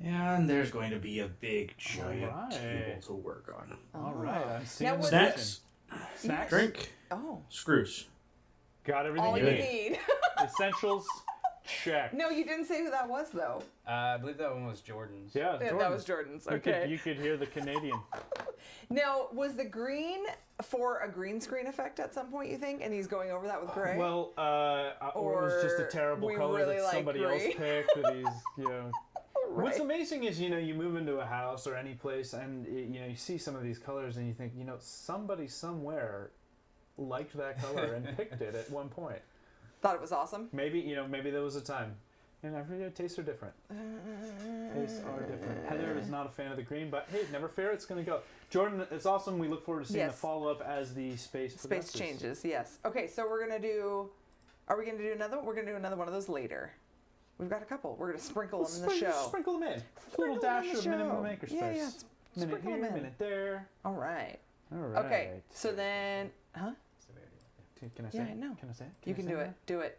And there's going to be a big giant Alright. table to work on. All right, I'm seeing Now, the was Snacks, Snacks. drink, Oh. screws. Got everything All you you need. need. Essentials. Check. No, you didn't say who that was though. I believe that one was Jordan's. Yeah, Yeah, Jordan. that was Jordan's. You Okay. you could hear the Canadian. Now, was the green for a green screen effect at some point, you think? And he's going over that with gray? Well, or it was just a Or terrible we color really that like somebody gray. else picked with these, Right. What's amazing is, you move into a house or any place and, you see some of these colors and you think, somebody somewhere liked that color and picked it at one point. Thought it was awesome. Maybe, maybe there was a time. And every tastes are different. Tastes are different. Heather is not a fan of the green, but hey, never fear, it's going to go. Jordan, it's awesome. We look forward to seeing Yes. the follow-up as the space Space progresses. changes, yes. Okay, so we're going to do... Are we going to do another one? We're going to do another one of those later. We've got a couple. We're going to sprinkle them in the show. Sprinkle them in. A Sprinkle little them in dash the of minimum show. makerspace. Yeah, yeah. Minute Sprinkle here, them in. minute there. All right. All right. Okay, so then... Huh? Can I say Yeah, it? I know. Can I say it? You I can say do that? it. Do it.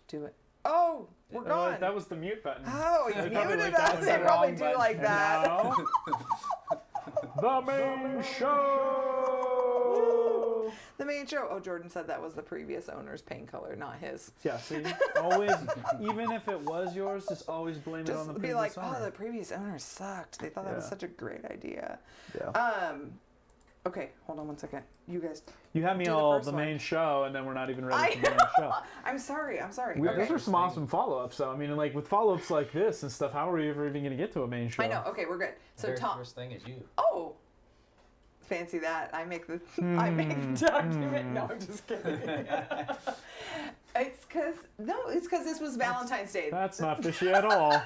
Do it. Oh, we're gone. That was the mute button. Oh, you They probably muted like that us. was They the probably wrong do button. like that. Now, the main show. The main show. Oh, Jordan said that was the previous owner's paint color, not his. Yeah, see, always, even if it was yours, just always blame it on Just the be previous like, owner. oh, the previous owner sucked. They thought that was Yeah. such a great idea. Yeah. Okay, hold on one second. You guys. You had me do the all first the one. main show, and then we're not even I ready for the main show. I'm sorry. Those Okay. are some awesome follow-ups, though. I mean, like with follow-ups like this and stuff, how are we ever even going to get to a main show? I know. Okay, we're good. So Very Tom. first thing is you. Oh. Fancy that. I make the document. No, I'm just kidding. It's because this was Valentine's Day. That's not fishy at all.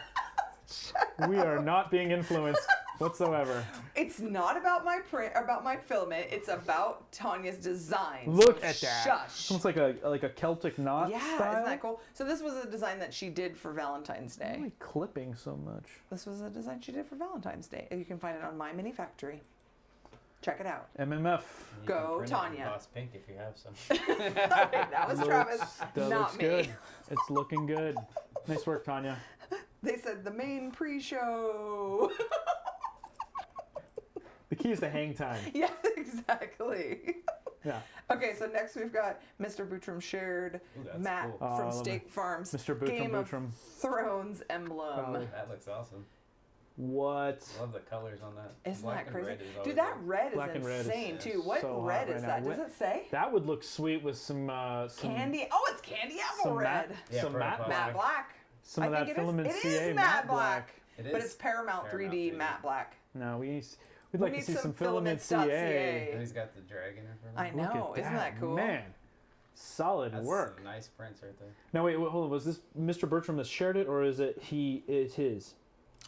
We are not being influenced whatsoever. It's not about my print, about my filament. It's about Tanya's design. Look So at that. Shush. It's almost like a Celtic knot Yeah, style. isn't that cool? So this was a design that she did for Valentine's Why Day. am I clipping so much? This was a design she did for Valentine's Day. You can find it on My Mini Factory. Check it out. MMF. You Go, can print it in Tanya. Boss Pink if you have some. That was Travis, That not looks me. good. It's looking good. Nice work, Tanya. They said the main pre-show. The key is the hang time. Yeah, exactly. Yeah. Okay, so next we've got Mr. Bootram shared Ooh, that's Matt cool. Oh, I from love Steak Farm's Mr. Bootram Game Bootram. of Thrones emblem. Oh. That looks awesome. What? Love the colors on that. Isn't Black that and crazy? red is always Dude, that good. red Black and is red is insane too. What so hot red right is now. that? Does it say? That would look sweet with some Candy. Oh, it's candy apple some red. matte, Yeah, some purple. matte Matte black. Some I of that think it is. Filaments It CA is matte black. It But is it's Paramount 3D matte black. No, we'd We like to need see some some Filaments Filaments.ca. CA. And he's got the dragon in front of I him. know. Look at Isn't that cool? Man, solid That's work. some nice prints right there. Now wait, hold on. Was this Mr. Bertram that shared it, or is it it's his?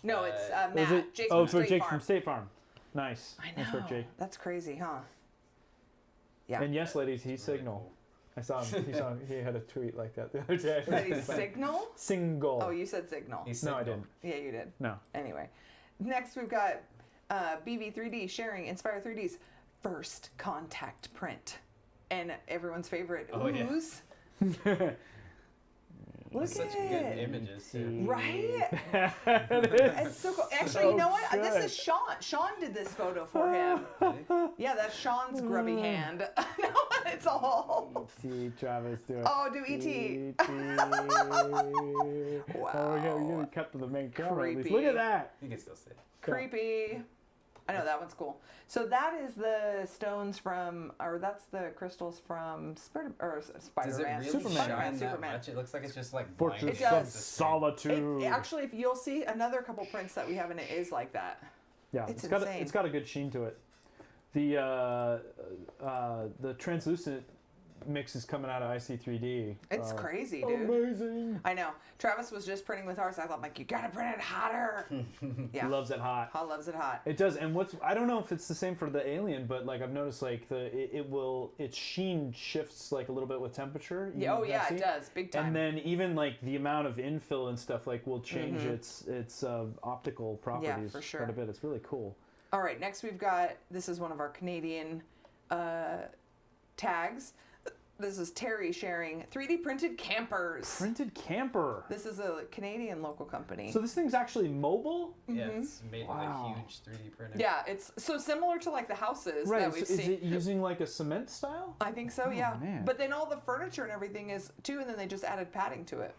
No, it's Or Or is Matt. it? Jake Oh, from for State Jake Farm. from State Farm. Nice. I Nice know. work, Jake. That's crazy, huh? Yeah. And yes, ladies, he's Really Signal. cool. I saw him. He had a tweet like that the other day. That he's Signal? Single. Oh, you said Signal. He's No, I Signal. didn't. Yeah, you did. No. Anyway, next we've got BB3D sharing Inspire 3D's first contact print. And everyone's favorite, Oh, yeah. ooze. Look Such at good it. images too. Right? It is. It's so cool. Actually, So you know what? This good. is Sean. Sean did this photo for him. Yeah, that's Sean's grubby hand. No, it's all. E.T. Travis, do it. Oh, do E.T. E.T. Wow. Oh, we're gonna cut to the main camera. At least. Creepy. Look at that. You can still see it. Creepy. I know that one's cool. So that is the stones from, or that's the crystals from Spider-Man. Does it really Superman. shine that Superman. much? It looks like it's just like Fortress blank. It does. of Solitude. Actually, if you'll see another couple prints that we have in it is like that. Yeah, It's got insane. it's got a good sheen to it. The translucent mix is coming out of IC3D. It's crazy, dude. Amazing. I know. Travis was just printing with ours. I thought, like, you gotta print it hotter. He Yeah. loves it hot. Hot loves it hot. It does, and I don't know if it's the same for the Alien, but like I've noticed, like its sheen shifts like a little bit with temperature. Yeah, oh You yeah, see? it does. Big time. And then even like the amount of infill and stuff like will change its optical properties for sure. quite a bit. It's really cool. All right, next we've got, this is one of our Canadian tags. This is Terry sharing 3D printed campers. Printed camper. This is a Canadian local company. So this thing's actually mobile. Yeah, it's made Wow. with a huge 3D printer. yeah, it's so similar to like the houses Right. that So we've is seen. it using like a cement style? I think so, yeah. man. But then all the furniture and everything is too, and then they just added padding to it.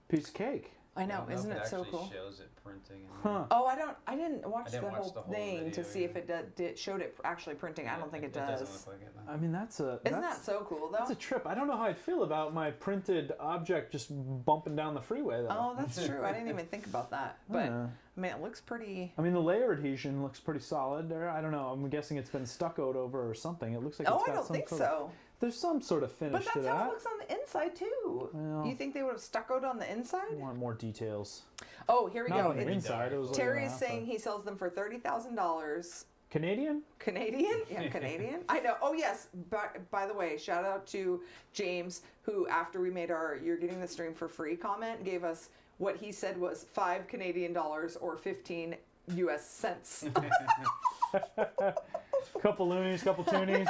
Piece of cake. I I know, don't know isn't if it so actually cool? shows it printing. In Huh. Oh, I didn't watch, didn't the, watch whole the whole thing to video see if either. it showed it actually printing. I don't think it does. doesn't look like it. No. I mean, that's a. Isn't that's, that so cool though? That's a trip. I don't know how I'd feel about my printed object just bumping down the freeway though. Oh, that's true. I didn't even think about that. But Yeah. I mean, it looks pretty. I mean, the layer adhesion looks pretty solid there. I don't know. I'm guessing it's been stuccoed over or something. It looks like Oh, it's I got don't some think sort so. Of, there's some sort of finish But to that's how that. it looks on the inside too. Well- You think they would have stuccoed on the I inside? want more details. Oh, here we Not go. on the It- inside. It was like Terry an is outside. saying he sells them for $30,000 Canadian. Canadian. Yeah, Canadian. I know. Oh yes. By the way, shout out to James, who after we made our "You're getting the stream for free" comment, gave us what he said was $5 Canadian or 15 US cents. Couple loonies, couple toonies.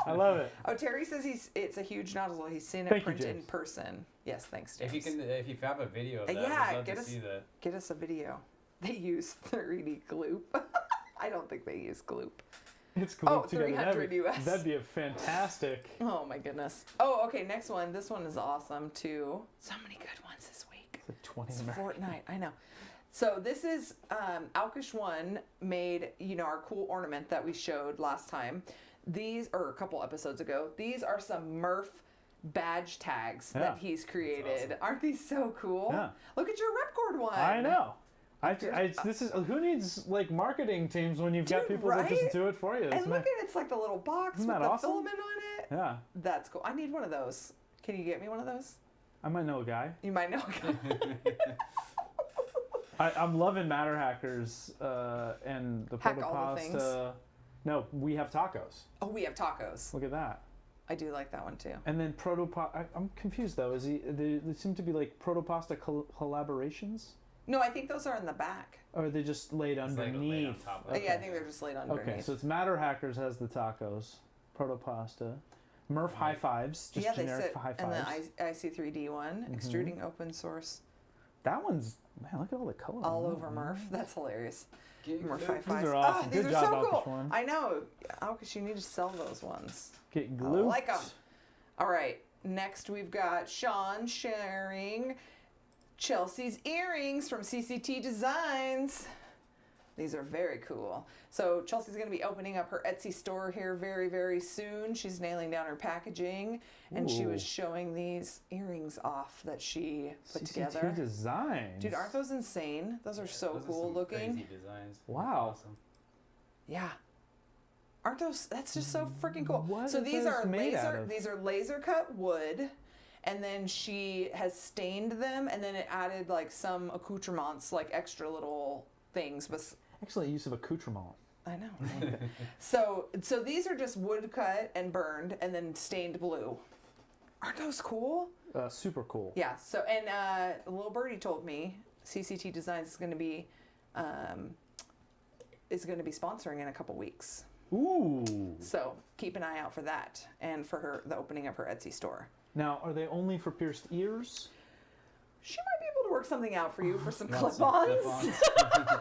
I love it. Oh, Terry says it's a huge nozzle. He's seen it Thank you, print in James. person. Yes, thanks, James. If you have a video of that, Yeah, I'd love get to us- see that. Get us a video. They use 3D gloop. I don't think they use gloop. It's glued Oh, together. 300 US. That'd be a fantastic. Oh my goodness. Oh, okay, next one. This one is awesome too. So many good ones this week. It's a 20 It's American. Fortnite, I know. So this is Alkish One made, our cool ornament that we showed last time. These, or a couple episodes ago, these are some Murph badge tags Yeah. that he's created. awesome. Aren't these so cool? Yeah. Look at your Ripcord one. I know. This is who needs like marketing teams when you've got Dude, people that right? just do it for you. And It's look at it's like the little box Isn't with that the awesome? filament on it. yeah. That's cool. I need one of those. Can you get me one of those? I might know a guy. You might know. I'm loving Matter Hackers and the Hack all the Protopasta. No, we have tacos. Oh, we have tacos. Look at that. I do like that one too. And then I'm confused though. They seem to be like Protopasta collaborations, No, I think those are in the back. or are they just laid It's like laid on underneath? top of Okay. Yeah, I think they're just laid underneath. Okay, so it's Matter Hackers has the tacos, Protopasta, Murph High Fives, just yeah, they generic sit, high and fives. the IC3D one, extruding open source, That one's man. Look at all the color. all on over that. Murph. That's hilarious. Murph These high fives. are awesome. Ah, these Good are job, so Alkish cool. One. I know. Alkish, you need to sell those ones. Get I glued. like them. All right. Next, we've got Sean sharing Chelsea's earrings from CCT Designs. These are very cool. So Chelsea's going to be opening up her Etsy store here very, very soon. She's nailing down her packaging, and she was Ooh. showing these earrings off that she put CCT together. Designs. Dude, aren't those insane? Those are so Those are cool some looking. Crazy designs. Wow. Awesome. Yeah. Aren't those? That's just so freaking cool. What So are these those are made out laser. of? These are laser cut wood, and then she has stained them, and then it added like some accoutrements, like extra little things. But Excellent use of accoutrement. I know. so these are just wood cut and burned, and then stained blue. Aren't those cool? Super cool. Yeah. So and little birdie told me CCT Designs is going to be sponsoring in a couple weeks. Ooh. So keep an eye out for that and for the opening of her Etsy store. Now, are they only for pierced ears? she might be able to work something out for you for some Want some clip-ons. clip-ons?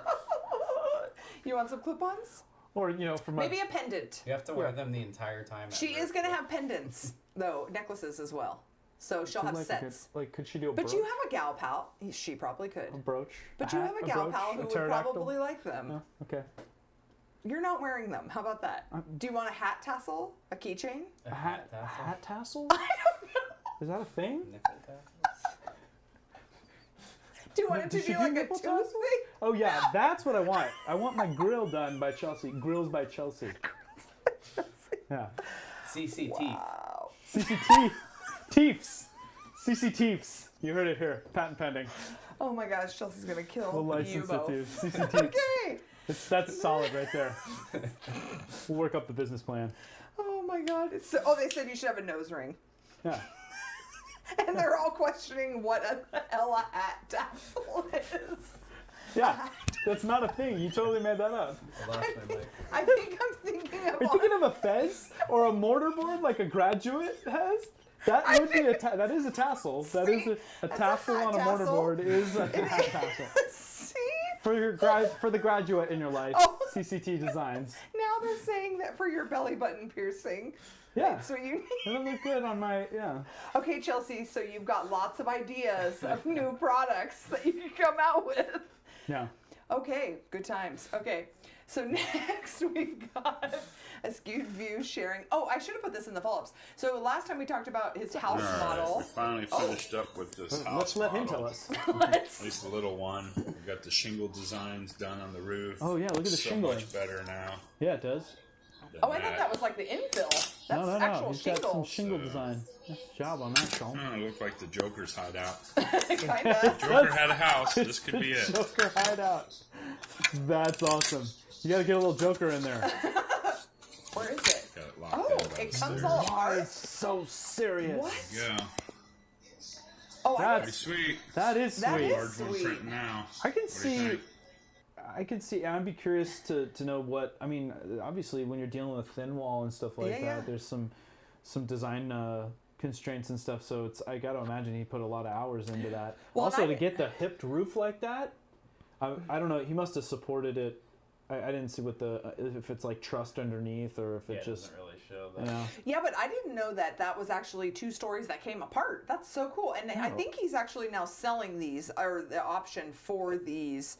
You want some clip-ons? Or, you know, for my... Maybe a pendant. You have to wear them the entire time. She is going to have pendants, though, necklaces as well. So she'll have sets. Could she do a But brooch? you have a gal pal. She probably could. A brooch? But you hat, have a gal brooch, pal who would pterodactyl? probably like them. Oh, okay. You're not wearing them. How about that? Do you want a hat tassel? A keychain? A hat tassel? Hat tassel? I don't know. Is that a thing? Nipple tassels? Do you want it to Does she be do like a nipple tassels? toothpick? Oh yeah, that's what I want. I want my grill done by Chelsea. Grills by Chelsea. Yeah. CC Wow. CCT. Teefs. CC Teefs. You heard it here. Patent pending. Oh my gosh, Chelsea's going to kill We'll you license it both. to you. CC Teefs. Okay. That's solid right there. We'll work up the business plan. Oh my god. Oh, they said you should have a nose ring. Yeah. And they're all questioning what a hell a hat tassel is. Yeah. That's not a thing. You totally made that up. I lost my mic. I think I'm thinking of Are you thinking of a fez or a mortarboard like a graduate has? That would be that is a tassel. That is a that's a tassel hat on a tassel. mortarboard is a hat tassel. See? For the graduate in your life, Oh. CCT Designs. Now they're saying that for your belly button piercing. Yeah. So you need. It'll look good on my, yeah. Okay, Chelsea, so you've got lots of ideas of new products that you can come out with. Yeah. Okay, good times. Okay, so next we've got a skewed view sharing. Oh, I should have put this in the follow-ups. So last time we talked about his house All right, model. we finally finished up with this house Let's let him model. tell us. At least the little one. We got the shingle designs done on the roof. Oh yeah, look at the so shingling. much better now. Yeah, it does. than Oh, I thought that was like the infill. That's No. actual He's got some shingles. shingle design. Nice job on that, Sean. Oh, it looked like the Joker's hideout. Kinda. Joker had a house. This could be it. Joker hideout. That's awesome. You gotta get a little Joker in there. Where is it? Got it locked Oh, in it comes downstairs. all That apart. is so serious. What? Yeah, Oh, I That's- pretty sweet. That is That sweet. is Large one sweet. printing now. I can What do you see. think? I can see. I'd be curious to know what. I mean, obviously, when you're dealing with thin wall and stuff like Yeah, that, yeah. there's some design constraints and stuff. So it's. I gotta imagine he put a lot of hours into that. Well, also, and to get the hipped roof like that, I don't know. He must have supported it. I didn't see what the if it's like trussed underneath or if Yeah, it it just. doesn't really show You that. know. Yeah, but I didn't know that that was actually two stories that came apart. That's so cool. And I No. think he's actually now selling these, or the option for these,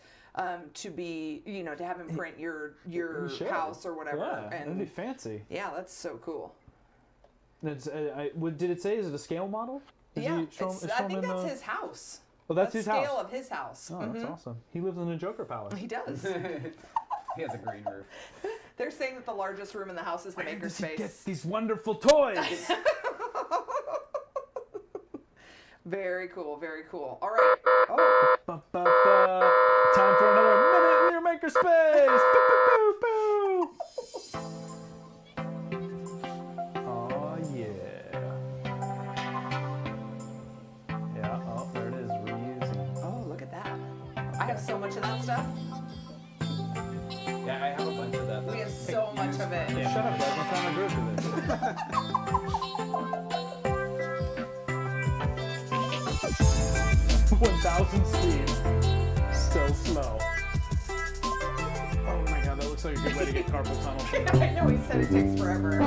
to be, to have him print your He should. house or whatever. Yeah, that'd be And fancy. yeah, that's so cool. That's. Did it say? Is it a scale model? Did Yeah, you show him- I show him think in that's the- his house. Oh, that's his scale house. of his house. Oh, that's awesome. He lives in a Joker palace. He does. He has a green roof. They're saying that the largest room in the house is the Where does he makerspace. get these wonderful toys? Very cool, very cool. All right. Oh, Ba-ba-ba. Time for another minute in your makerspace. Boo, boo, boo, boo. Oh yeah. Yeah. Oh, there it is. Reusing. oh, look at that. I have so much of that stuff. Yeah, I have a bunch of that. We have so much of it. Shut up, bud. We're trying to groove with this. 1,000 speed. Still slow. Oh my god, that looks like a good way to get carpal tunnel. too. I know he said it takes forever.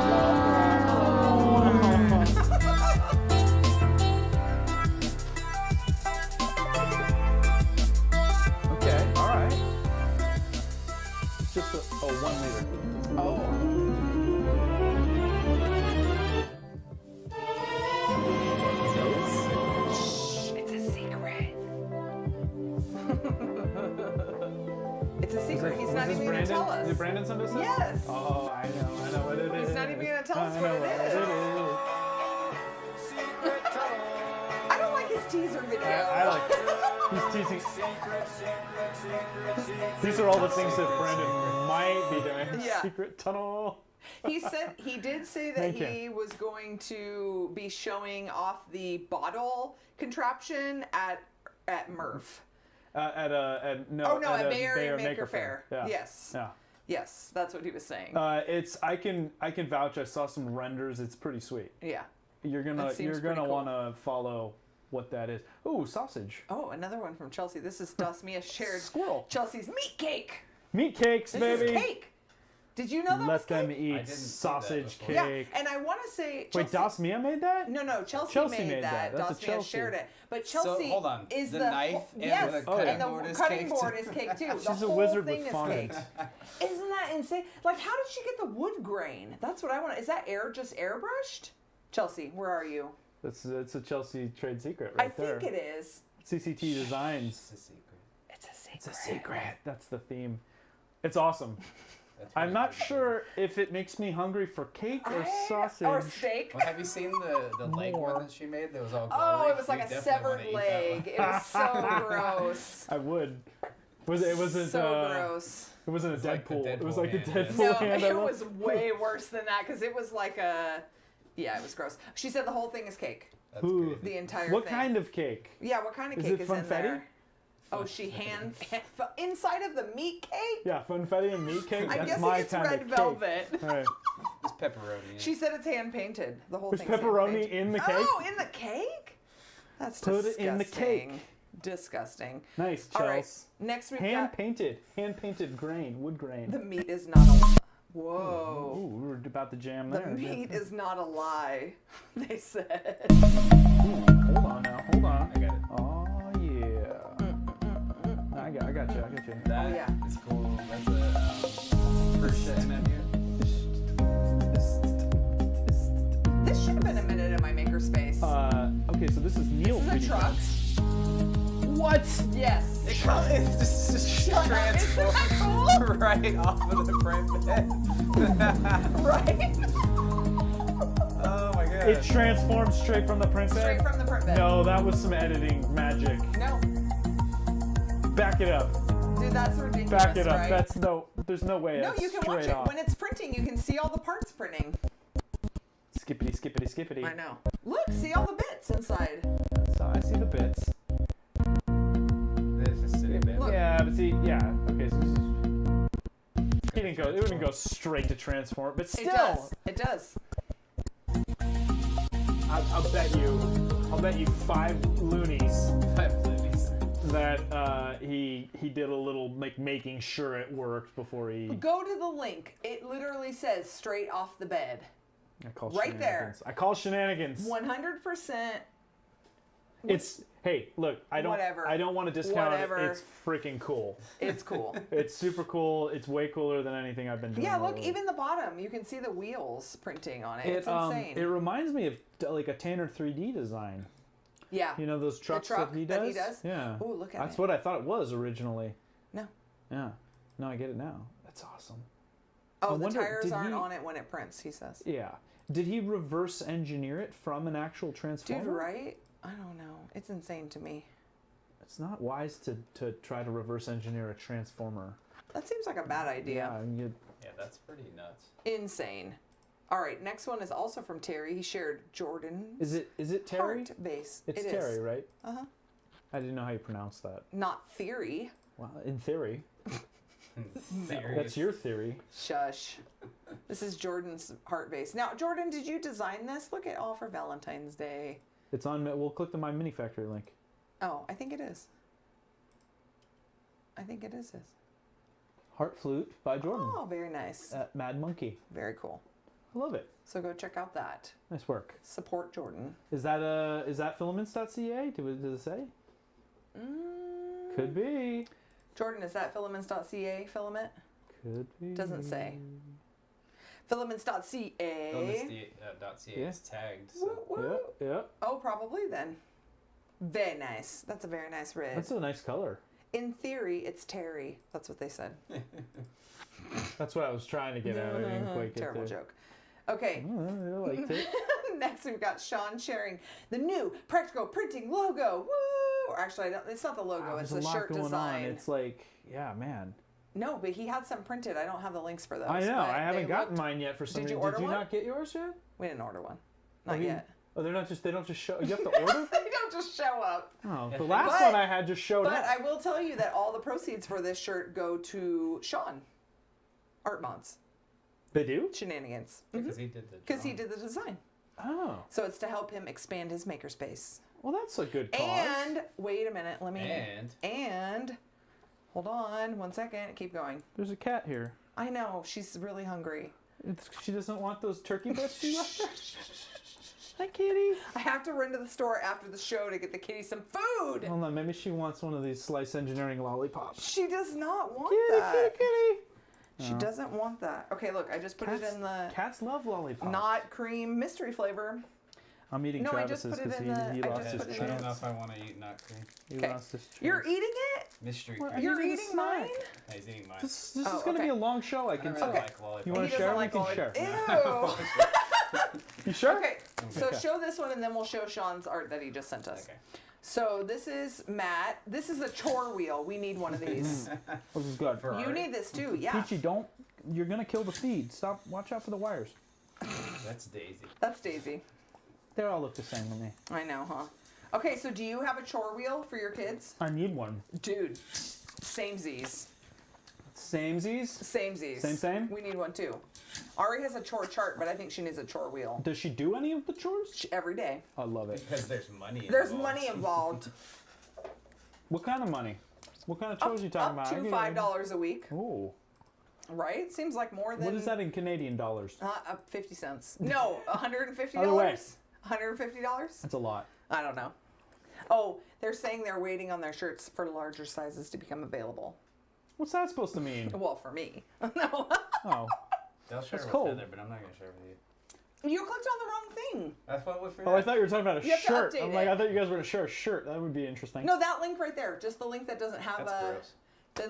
Okay, alright. It's just a 1 liter. Oh. Shh, it's a secret. It's a secret. He's not even going to tell us. Did Brandon send us this? Yes. Oh, I know what it is. He's not even gonna tell us I what know it is. I don't like his teaser video. I like it. He's teasing. These are all the things that Brandon might be doing. Yeah. Secret tunnel. He did say that Thank he you. was going to be showing off the bottle contraption at Murph. At At Mayor and Maker Fair. Yeah. Yes. Yeah. Yes, that's what he was saying. I can vouch. I saw some renders. It's pretty sweet. Yeah. You're gonna That seems pretty cool. want to follow what that is. Ooh, sausage. Oh, another one from Chelsea. This is Dasmia shared Squirrel. Chelsea's meat cake. Meat cakes, This baby. is cake. Did you know that was Let them cake? I eat didn't see that sausage before. cake. Yeah, and I want to say Wait, Chelsea, Dasmia made that? No, Chelsea Chelsea made made that. that. That's a Dasmia Chelsea. shared it. But So, Chelsea hold on. is The the knife and yes, the cutting and the board is cutting cake, board too. is cake too. She's the a whole wizard thing with is fondant. cake. Isn't that insane? Like, how did she get the wood grain? That's what I want. Is that just airbrushed? Chelsea, where are you? It's a Chelsea trade secret right I there. think it is. CCT Designs. It's a secret. It's a secret. It's a secret. That's the theme. It's awesome. That's I'm really not good. sure if it makes me hungry for cake or sausage. Or steak. Well, have you seen the leg More. one that she made that was all Oh, gory? it was like You a definitely severed wanna eat that leg. one. It was so gross. I would. It wasn't. So gross. It wasn't a like the Deadpool. It was Deadpool like the hand, yes. Deadpool No, hand. I it love. was way worse than that because it was like a. Yeah, it was gross. She said the whole thing is cake. That's Ooh. crazy. The entire What thing. kind of cake? Yeah, what kind of Is cake it is in funfetti? there? Oh, she inside of the meat cake? Yeah, funfetti and meat cake. I'm That's guessing my it's kind red of cake. velvet. All right. It's pepperoni. Yeah. She said it's hand painted. The whole There's thing's pepperoni hand-painted. in the cake. Oh, in the cake? That's Put it disgusting. in the cake. Disgusting. Nice, All right. Chels. Next we've Hand got painted grain, wood grain. the meat is not a. Whoa. Ooh, we were about to jam The there. meat is not a lie. They said. Ooh, hold on now. Hold on. I got it. Oh yeah. I got you. That yeah. is cool. That's a first MMU. This should have been a minute in my makerspace. Okay, so this is Neil's This is a video. truck. What? Yes. It's just Shut up. Isn't that cool? right off of the front bed. Right? Oh my god. It transformed straight from the print bed? Straight from the print bed. No, that was some editing magic. No. Back it up. Dude, that's ridiculous. Back it up. Right? That's there's no way No, that's you can straight watch it. off. When it's printing, you can see all the parts printing. Skippity. I know. Look, see all the bits inside. So I see the bits. This is sitting there. Look. Yeah, but see, yeah. Okay, so it wouldn't go straight to transform, but still, It does. It does. I'll bet you 5 loonies 5 loonies. that he did a little making sure it worked before he. Go to the link. It literally says straight off the bed. I call Right there. shenanigans. I call shenanigans. 100%. It's hey, look, I Whatever. don't want to discount Whatever. it. It's freaking cool. It's cool. It's super cool. It's way cooler than anything I've been doing. Yeah, look, lately. even the bottom, you can see the wheels printing on it. It's insane. It reminds me of like a Tanner 3D design. Yeah. You know those trucks truck that he that does? he does? Yeah. Ooh, look at That's it. what I thought it was originally. No. Yeah. No, I get it now. That's awesome. Oh, I the wonder, tires did aren't he- on it when it prints, he says. Yeah. Did he reverse engineer it from an actual transformer? Dude, right? I don't know. It's insane to me. It's not wise to try to reverse engineer a transformer. That seems like a bad idea. Yeah, and Yeah, that's pretty nuts. Insane. All right, next one is also from Terry. He shared Jordan's is it Terry? heart base. It's It is. Terry, right? Uh-huh. I didn't know how you pronounce that. Not theory. Well, in theory. Theory. That's your theory. Shush. This is Jordan's heart base. Now, Jordan, did you design this? Look at all for Valentine's Day. It's on. We'll click the My Mini Factory link. Oh, I think it is. I think it is his. Heart Flute by Jordan Oh, very nice. at Mad Monkey. Very cool. I love it. So go check out that. Nice work. Support Jordan. Is that filaments.ca? Does it say? Could be. Jordan, is that filaments.ca filament? Could be. Doesn't say. Filaments.ca. Filaments.ca is tagged. So. Woo, woo. Yeah. Oh, probably then. Very nice. That's a very nice red. That's a nice color. In theory, it's Terry. That's what they said. That's what I was trying to get at. I didn't quite get Terrible there. joke. Okay. Oh, I liked it. Next, we've got Sean sharing the new practical printing logo. Woo! Or actually, it's not the logo. Wow, it's there's the a lot shirt going design. on. It's like, yeah, man. No, but he had some printed. I don't have the links for those. I know. but I haven't they gotten looked- mine yet for some Did you reason. order Did you one? not get yours yet? We didn't order one. Not you- yet. Oh, they don't just show. You have to order? They don't just show up. Oh, the last But- one I had just showed But up. I will tell you that all the proceeds for this shirt go to Sean. Art Mods. They do? Shenanigans. Because he did the Because he drawing. did the design. Oh. So it's to help him expand his makerspace. Well, that's a good cause. And wait a minute, let me. And Hold on, 1 second. Keep going. There's a cat here. I know she's really hungry. She doesn't want those turkey breasts you left her? Hi, kitty. I have to run to the store after the show to get the kitty some food. Hold on, maybe she wants one of these slice engineering lollipops. She does not want Kitty, that. kitty. She doesn't want that. Okay, look, I just put it in the Cats love lollipops. not cream mystery flavor. I'm eating No, I just Travis's put it because in the- he I lost just his put it in I don't know chance. if I want to eat nut cream. He Okay. lost his chance. You're eating it? Mystery Well, cream. You're eating a eating snack. mine? No, he's eating mine. This Oh, is going to okay. be a long show, I I can don't tell. really like lollipops. You want He to share? doesn't We like can all share. Ew. You sure? Okay, so Okay. show this one and then we'll show Sean's art that he just sent us. Okay. So this is Matt. This is a chore wheel. We need one of these. This is good. For You art? need this too, yeah. Peachy, don't. You're going to kill the feed. Stop. Watch out for the wires. That's Daisy. That's Daisy. They all look the same to me. I know, huh? Okay, so do you have a chore wheel for your kids? I need one. Dude, samesies. Samesies? Samesies. Same? We need one too. Ari has a chore chart, but I think she needs a chore wheel. Does she do any of the chores? Every day. I love it. Because there's money involved. There's money involved. What kind of money? What kind of chores are you talking Up about? to $5 a week, Oh. right? Seems like more than What is that in Canadian dollars? 50 cents. No, $150. Other way. $150? That's a lot. I don't know. Oh, they're saying they're waiting on their shirts for larger sizes to become available. What's that supposed to mean? Well, for me. No. Oh. They'll share That's with cold. Heather, but I'm not going to share with you. You clicked on the wrong thing. That's what we're for. Oh, I thought you were talking about a You have to shirt. update I'm like, it. I thought you guys were going to share a shirt. That would be interesting. No, that link right there. Just the link that doesn't have That's a... gross.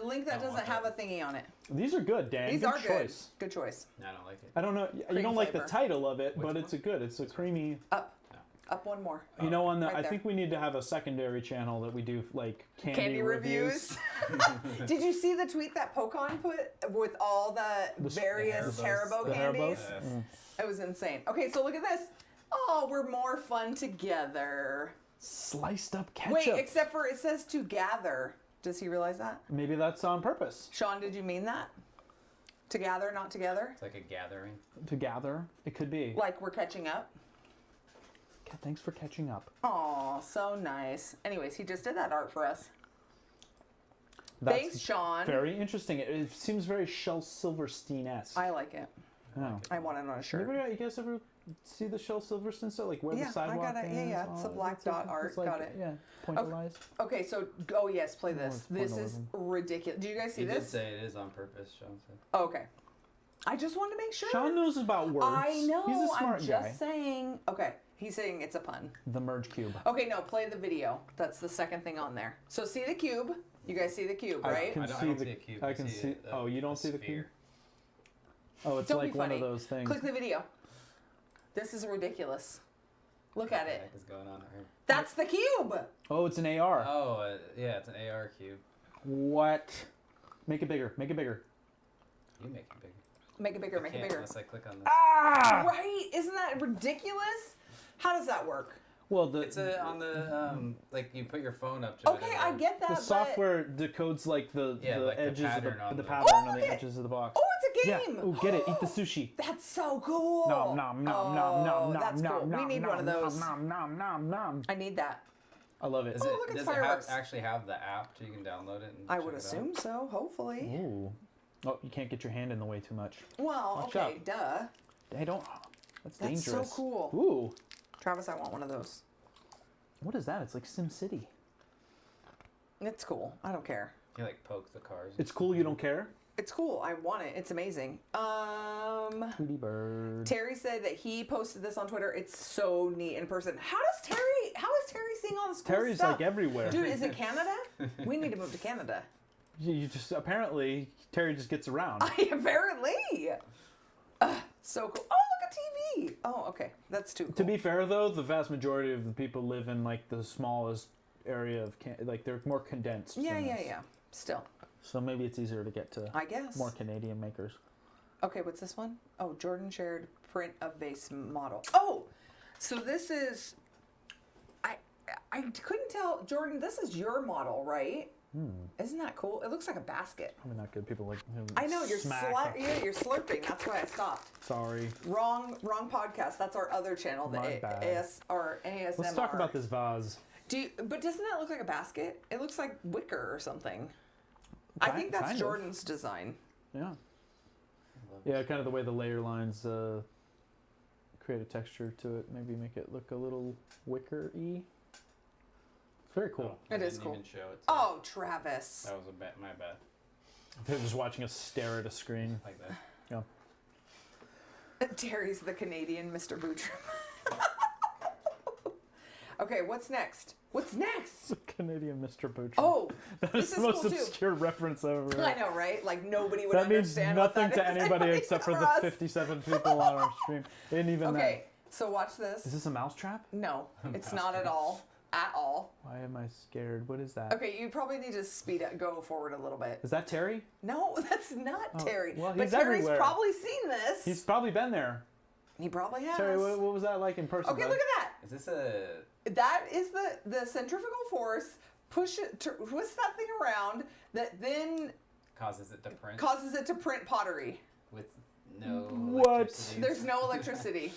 The link that I don't doesn't want have that. a thingy on it. These are good, Dan. These good are choice. good. Good choice. I don't like it. I don't know. You Cream don't like flavor. the title of it, Which but it's a good. It's a creamy. Up. Up one more. You know, on the, right I there. think we need to have a secondary channel that we do like candy, reviews. Did you see the tweet that Pokon put with all the various Haribo The candies? Haribos? Yes. It was insane. Okay, so look at this. Oh, we're more fun together. Sliced up ketchup. Wait, except for it says to gather. Does he realize that? Maybe that's on purpose. Sean, did you mean that? To gather, not together? It's like a gathering. To gather, it could be. Like we're catching up? Thanks for catching up. Aw, so nice. Anyways, he just did that art for us. That's Thanks, Sean. very interesting. It seems very Shel Silverstein-esque. I like it. Oh. I want it on a shirt. You guys ever see the Shel Silverstein stuff? Like where Yeah, the sidewalk I got it. is? Yeah. It's a black dot art. Got it. Yeah, pointillized. Okay, so, oh yes, play this. Oh, it's This is pointillism. ridiculous. Do you guys see He did this? say it is on purpose, Sean said. Oh, okay. I just wanted to make sure. Sean knows about words. I know. He's a smart I'm guy. just saying. Okay, he's saying it's a pun. The merge cube. Okay, no, play the video. That's the second thing on there. So see the cube. You guys see the cube, right? can I don't see see the- a cube. I can see- oh, you don't see the cube? sphere. Oh, it's Don't like be one funny. of those things. Click the video. This is ridiculous. Look at What the it. heck is going on here? That's the cube. Oh, it's an AR. Oh, yeah, it's an AR cube. What? Make it bigger. Make it bigger. You make it bigger. Make it bigger. I Make it can't bigger. unless I click on this. Ah! Right? Isn't that ridiculous? How does that work? Well, the It's on the like you put your phone up to it. Okay, and I then- get that. the but- software decodes like the Yeah, like the edges of pattern on the the- pattern Oh, on look the at- edges of the box. Oh, it's a Yeah. game. Oh, get it. Eat the sushi. That's so cool. Nom nom nom nom nom nom That's nom cool. nom We need nom, one of those. Nom nom nom nom. I need that. I love it. Does Oh, it, look, it's does it fireworks. actually have the app so you can download it? And I check would it out? assume so. Hopefully. Ooh. Oh, you can't get your hand in the way too much. Well, Watch okay, out. duh. Hey, don't. That's That's so dangerous. cool. Ooh. Travis, I want one of those. What is that? It's like Sim City. It's cool. I don't care. You like poke the cars. It's cool. You don't care. It's cool. I want it. It's amazing. Tweety bird. Terry said that he posted this on Twitter. It's so neat in person. How is Terry seeing all this cool Terry's stuff? like everywhere. Dude, is it Canada? We need to move to Canada. You just apparently Terry just gets around. Apparently. So cool. Oh, look at TV. Oh, okay. That's too cool. To be fair though, the vast majority of the people live in like the smallest area of like they're more condensed. Yeah, than yeah, this. yeah. Still, So maybe it's easier to get to I guess. more Canadian makers. Okay, what's this one? Oh, Jordan shared print of vase model. Oh, so this is. I couldn't tell, Jordan. This is your model, right? Isn't that cool? It looks like a basket. Probably not good. People like. I know you're smack. you're slurping. That's why I stopped. Sorry. Wrong podcast. That's our other channel, the My bad. ASMR. Let's talk about this vase. But doesn't that look like a basket? It looks like wicker or something. I think that's Kind of. Jordan's design. Yeah. Yeah, kind of the way the layer lines create a texture to it. Maybe make it look a little wicker-y. It's very cool. Oh, It is didn't cool. Even show it, so Oh, Travis. that was my bad. They're just watching us stare at a screen. Like that. Yeah. Terry's the Canadian Mr. Bootram. Okay, what's next? What's next? Canadian Mr. Butcher. Oh, that this is the is most cool too. obscure reference ever. I know, right? Like nobody would That means understand nothing what to that is. anybody Only except for the us. 57 people on our stream. And even Okay, so watch this. Is this a mousetrap? No, it's not at all. At all. Why am I scared? What is that? Okay, you probably need to speed up, go forward a little bit. Is that Terry? No, that's not Oh, Terry. well, but he's Terry's everywhere. probably seen this. He's probably been there. He probably has. Terry, what was that like in person? Okay, bud? look at that. Is this a? That is the centrifugal force twist that thing around that then Causes it to print causes it to print pottery. with no. What? electricity? There's no electricity.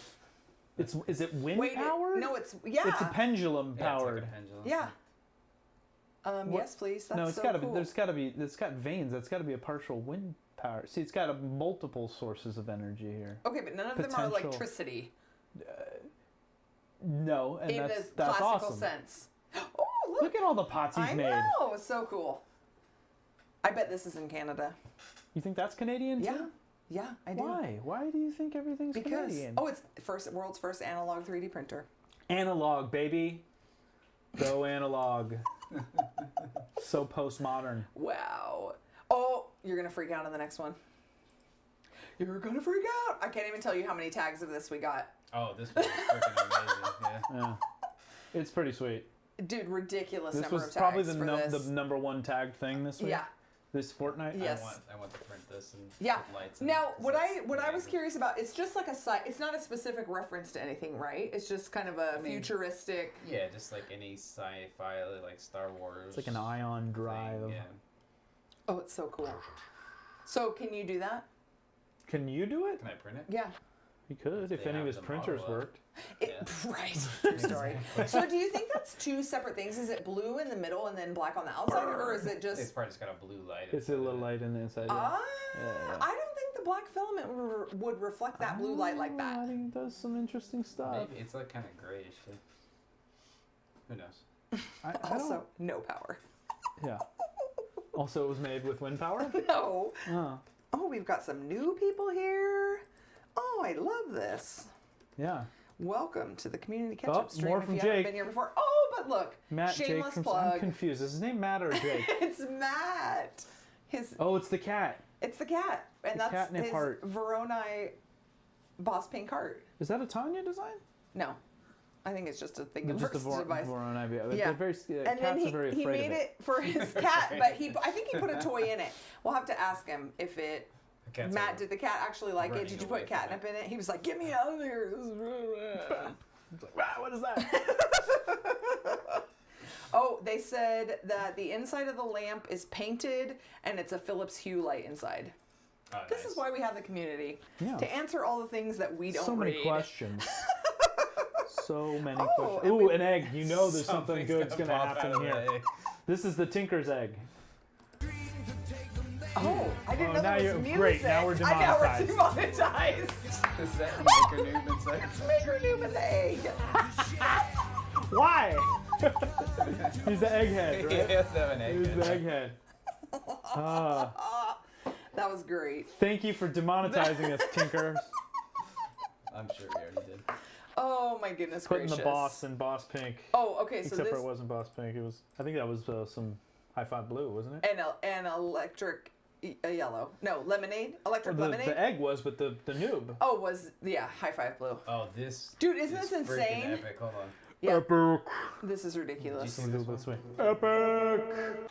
Is it wind Wait, powered? no, it's yeah. It's a pendulum Yeah, it's like powered. a pendulum. Yeah. What- Yes, please. That's No, it's so gotta cool. be. It's got veins. That's got to be a partial wind power. See, it's got multiple sources of energy here. Okay, but none of them are potential. electricity No, and in that's the classical awesome. sense. Oh, look! Look at all the pots he's I made. know, it's so cool. I bet this is in Canada. You think that's Canadian Yeah, too? yeah, I do. Why? Why do you think everything's Because Canadian? it's world's first analog 3D printer. Analog, baby. Go analog. So postmodern. Wow. Oh, you're gonna freak out on the next one. You're gonna freak out. I can't even tell you how many tags of this we got. Oh, this was freaking amazing. Yeah. Yeah. It's pretty sweet. Dude, ridiculous This number was of tags probably for this. the number one tagged thing this week. Yeah. This fortnight. Yes. I want to print this and Yeah. with lights. And Now, what I that's was amazing. curious about, it's just like a site. It's not a specific reference to anything, right? It's just kind of a mean, futuristic. Yeah, just like any sci-fi, like Star Wars. It's like an ion thing, drive. Yeah. Oh, it's so cool. So, can you do that? Can you do it? Can I print it? Yeah. He could if They any of have his the printers model up. worked. Right. True story. So, do you think that's two separate things? Is it blue in the middle and then black on the outside, or is it This just? part just got a blue light. It's a inside little of it. light in the inside. Ah, Yeah. I don't think the black filament would reflect that blue light like I that. think it does some interesting stuff. Maybe it's like kind of grayish. Too. Who knows? I Also, no power. don't- yeah. Also, it was made with wind power. No. Oh, Oh, we've got some new people here. Oh, I love this. yeah. Welcome to the Community Ketchup Oh, stream. more if from you haven't Jake. been here before. Oh, but look, Matt, Jake shameless from. I'm plug. confused. Is his name Matt or Jake? It's Matt. His Oh, it's the cat. it's the cat, and The that's catnip his heart. Veroni Boss Pink heart. Is that a Tanya design? No, I think it's just a thing No, of just a device. Voron. Yeah. They're very, And then cats are very he afraid made of it for his cat, but I think he put a toy in it. We'll have to ask him if it. The cat's Matt, over. did the cat actually like it? running Did you away put from catnip it. in it? He was like, "Get me out of here!" This is really bad." It's like, wow, what is that? Oh, they said that the inside of the lamp is painted and it's a Philips Hue light inside. Oh, This nice. is why we have the community. Yeah. To answer all the things that we don't So many read. questions. So many Oh, questions. and Ooh, we- an egg. You know there's something Something's good's gonna pop out happen of here. that egg. This is the Tinker's egg. Oh, I didn't Oh, know now that was you're- music. great, now we're Now we're demonetized. demonetized. Is that Maker Newman's egg? It's Maker Newman's egg. Why? He's the egghead, He right? has to have an egg. He's in the it. egghead. That was great. Thank you for demonetizing us, Tinker. I'm sure we already did. Oh my goodness Putting gracious. the boss in Boss Pink. Oh, okay. So Except this for it wasn't Boss Pink. It was. I think that was some High Five Blue, wasn't it? and electric yellow. No, lemonade. Electric lemonade. The egg was, but the noob. Oh, was High Five Blue. Oh, this. Dude, isn't is this freaking insane? Epic. Hold on. Yeah, Epic. this is ridiculous. Did you see this one? This way. Epic.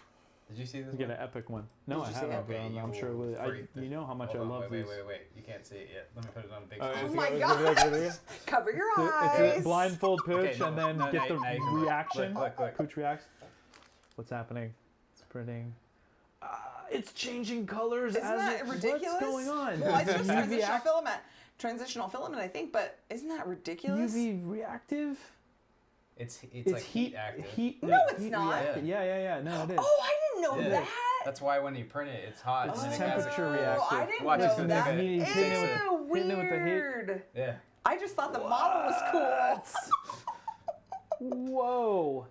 Did you see this? You get one? an epic one. No, Did I you see haven't. it? But Okay, I'm you sure it will. freak. You know how much Hold I on, love wait, these. Wait. You can't see it yet. Let me put it on big Oh, screen. Oh is my it- gosh! Cover your eyes. It's a blindfold Pooch Okay, no, and then no, get now the you can look. reaction. Look. Pooch reacts. What's happening? printing. It's changing colors. Isn't that ridiculous? What's going on? Well, it's just UV transitional filament. Transitional filament, I think, but isn't that ridiculous? UV reactive. It's like heat active. No, it's not. Reactive. Yeah. No, it is. Oh, I didn't know Yeah. that. That's why when you print it, it's hot. It's and then it temperature gases. reactive. I didn't Watch, it's know gonna that. take a- Hitting it with the heat. Weird. Yeah. I just thought the model was cool. Whoa.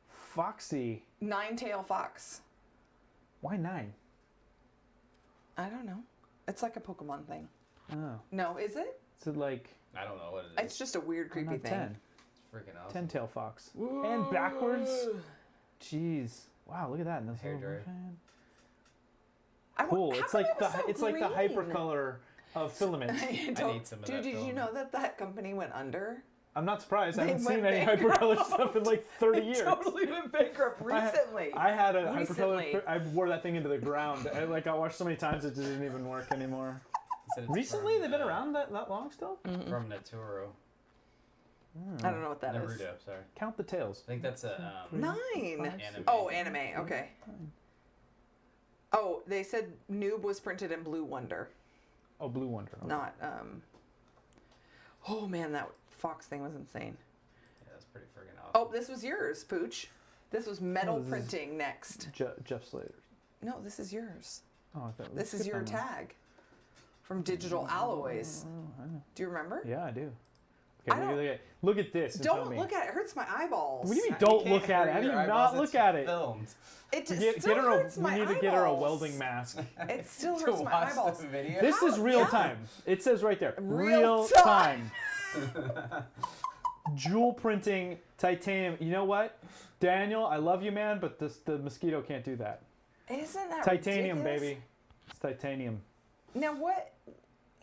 Foxy. Nine-tail fox. Why 9? I don't know. It's like a Pokemon thing. Oh. No, is it? Is it like I don't know what it is. It's just a weird, why creepy not thing. 10? It's freaking awesome. 10-tail fox. And backwards. Jeez. Wow, look at that. That's Hair dryer. Cool. How It's come like it was so it's like the green? hypercolor of Filaments. I need some of Dude, that did you film. know that company went under? I'm not surprised. I They haven't seen went any bankrupt. hypercolor stuff in like 30 They years. totally went bankrupt recently. I had a Recently. hypercolor. I wore that thing into the ground. I watched so many times it didn't even work anymore. It said it's Recently, from, they've been around that long still. From Naturo. I don't know what that is. Naruto, sorry. Count the tails. I think that's a 9. anime. Oh, anime. Okay. Oh, they said Noob was printed in Blue Wonder, Oh, Blue Wonder. Okay. not Oh man, that fox thing was insane. Yeah, that's pretty freaking awesome. Oh, this was yours, Pooch. This was metal this is- printing next. Jeff Slater. No, this is yours. Oh, I thought This is your tag from Digital Alloys. Do you remember? Yeah, I do. I Okay, don't- look at this. And tell Don't me. look at it. It hurts my eyeballs. What do you mean? You Don't can't look at it. How do you your not eyeballs, look it's at it? Filmed. It just Get still her hurts we my need eyeballs. to get her a welding mask. It still To hurts my watch eyeballs. the video. This is real Yeah. time. It says right there. Real time. Jewel printing titanium. You know what? Daniel, I love you, man, but the mosquito can't do that. Isn't that Titanium, ridiculous? baby. It's titanium. Now what?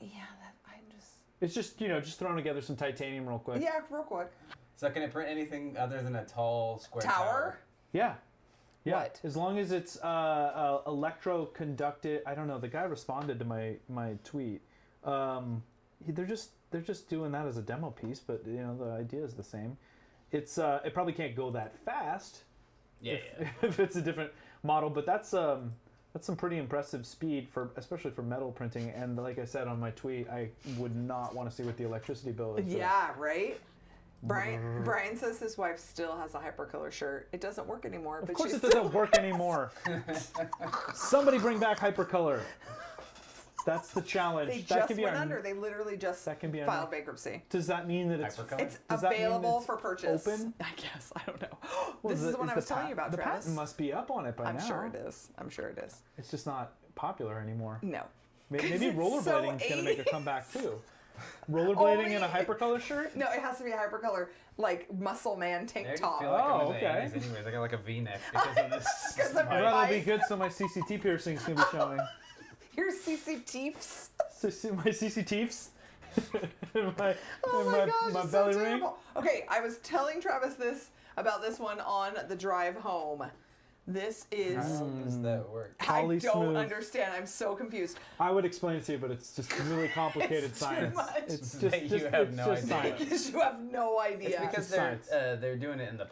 Yeah, that I'm just. It's just, just throwing together some titanium real quick. Yeah, real quick. So can it print anything other than a tall square Tower? Yeah. Yeah. What? As long as it's electroconductive. I don't know. The guy responded to my tweet. They're just doing that as a demo piece, but the idea is the same. It's it probably can't go that fast. Yeah, if it's a different model, but that's some pretty impressive speed especially for metal printing. And like I said on my tweet, I would not want to see what the electricity bill is. Yeah, right? Brian says his wife still has a hypercolor shirt. It doesn't work anymore. Of course it doesn't work anymore. Somebody bring back hypercolor. That's the challenge. They that just can be went our, under. They literally just That can be our filed next- bankruptcy. Does that mean that it's Hypercolor? It's Does that mean available it's for purchase. open? I guess. I don't know. Well, This is the one I was telling you about, The Travis. patent must be up on it by I'm now. sure it is. I'm sure it is. It's just not popular anymore. No. Maybe it's rollerblading's so gonna make a 80s. comeback too. Rollerblading Only- in a hypercolor shirt? No, it has to be a hypercolor, like muscle man tank I top. feel like I'm Oh, in the okay. 80s anyways. I got like a V-neck because of this. 'Cause of Well, your that'll be life. good. So my CCT piercing's gonna be showing. Here's CCTs. So my CCTs. my Oh and my gosh, my it's belly so ring. terrible. Okay, I was telling Travis about this one on the drive home. This is. How does that work? I Poly don't smooth. understand. I'm so confused. I would explain it to you, but it's just really complicated It's too science. much. It's just, That you just have it's no just idea. science. Because you have no idea. It's because It's science. they're doing it in the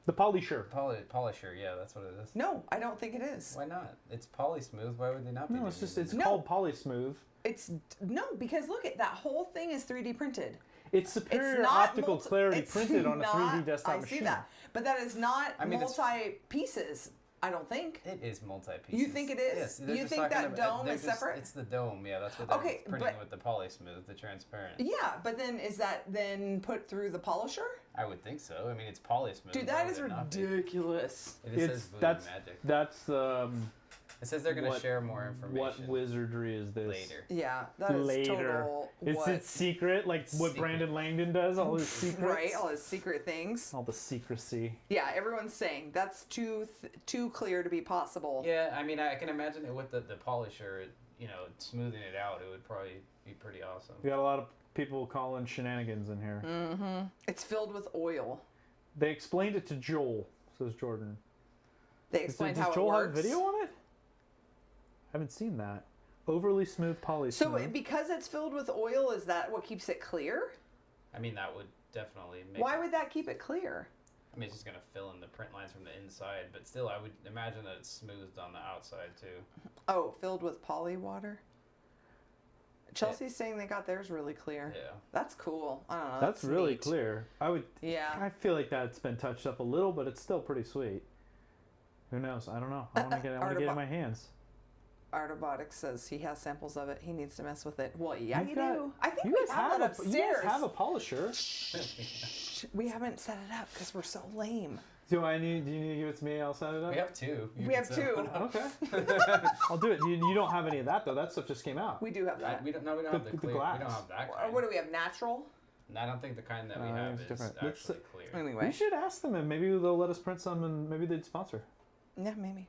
The polisher. polisher. Yeah, that's what it is. No, I don't think it is. Why not? It's poly smooth. Why would they not be? No, it's doing just it? it's No. called polysmooth. It's no, because look at that whole thing is 3D printed. It's superior It's not optical clarity it's printed on a 3D not- desktop I machine. see that, but that is not I mean, it's- multi pieces. I don't think. It is multi-pieces. You think it is? Yes. they're You just think talking that dome they're is just- separate? It's the dome. Yeah, that's what they're Okay, printing but- with the poly smooth, the transparent. Yeah, but then is that then put through the polisher? I would think so. I mean, it's poly smooth. Dude, why that would is it not be? ridiculous. It just It's says voodoo that's magic. that's It says they're going to what- share more information what wizardry is this? later. Yeah, that is Later. total. Is what, it secret like what Secret. Brandon Langdon does? All his secrets. right? All his secret things. All the secrecy. Yeah, everyone's saying that's too clear to be possible. Yeah, I mean, I can imagine it with the polisher, smoothing it out. It would probably be pretty awesome. We got a lot of people calling shenanigans in here. Mm-hmm. It's filled with oil. They explained it to Joel, says Jordan. They explained Does how Joel it have works. a video on it? Haven't seen that. Overly smooth poly So smooth. because it's filled with oil, is that what keeps it clear? I mean, that would definitely make Why it- would that keep it clear? I mean, it's just gonna fill in the print lines from the inside, but still, I would imagine that it's smoothed on the outside too. Oh, filled with poly water? Chelsea's saying they got theirs really clear. Yeah. That's cool. I don't know. That's really neat. clear. Yeah. I feel like that's been touched up a little, but it's still pretty sweet. Who knows? I don't know. I want to get it in my hands. Artobotics says he has samples of it. He needs to mess with it. Well, yeah, you got- do. I think You we guys have that you upstairs. guys have a polisher. We haven't set it up because we're so lame. Do you need to give it to me? I'll set it up. We have two. You We can have set two. one up. Okay. I'll do it. You don't have any of that though. That stuff just came out. We do have that. We don't have The the clear. glass. We don't have that Or kind. what do we have? Natural? And I don't think the kind that we No, have it's is different. actually clear. Anyway. We should ask them, and maybe they'll let us print some, and maybe they'd sponsor. Yeah, maybe.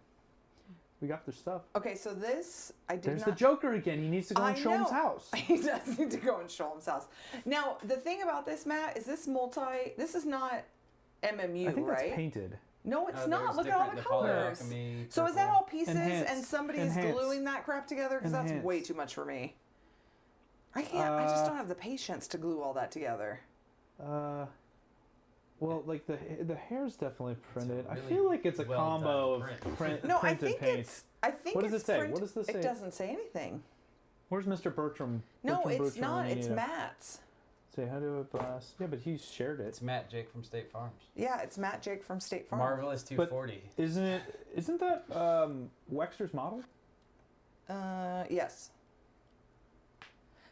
We got their stuff. Okay, so this I did There's not. the Joker again. He needs to go in Sholm's house. He does need to go in Sholm's house. Now, the thing about this, Matt, is this This is not MMU, I think right? that's painted. No, it's No, not. there's Look at all the different- colors. polyalchemy, So is that purple. all pieces Enhance. and somebody is Enhance. gluing that crap together? Because that's Enhance. way too much for me. I can't. I just don't have the patience to glue all that together. Well, like the hair's definitely printed. I really feel like it's a well combo done of print. No, I printed think paint. it's. I think What does it's it say? print- What does this say? It doesn't say anything. Where's Mr. Bertram? No, Bertram it's not. It's Bertram. Matt's. Say how do it blast? Yeah, but he shared it. It's Matt Jake from State Farms. Yeah, it's Matt Jake from State Farm. Marvelous 240. Isn't that Wexter's model? Yes.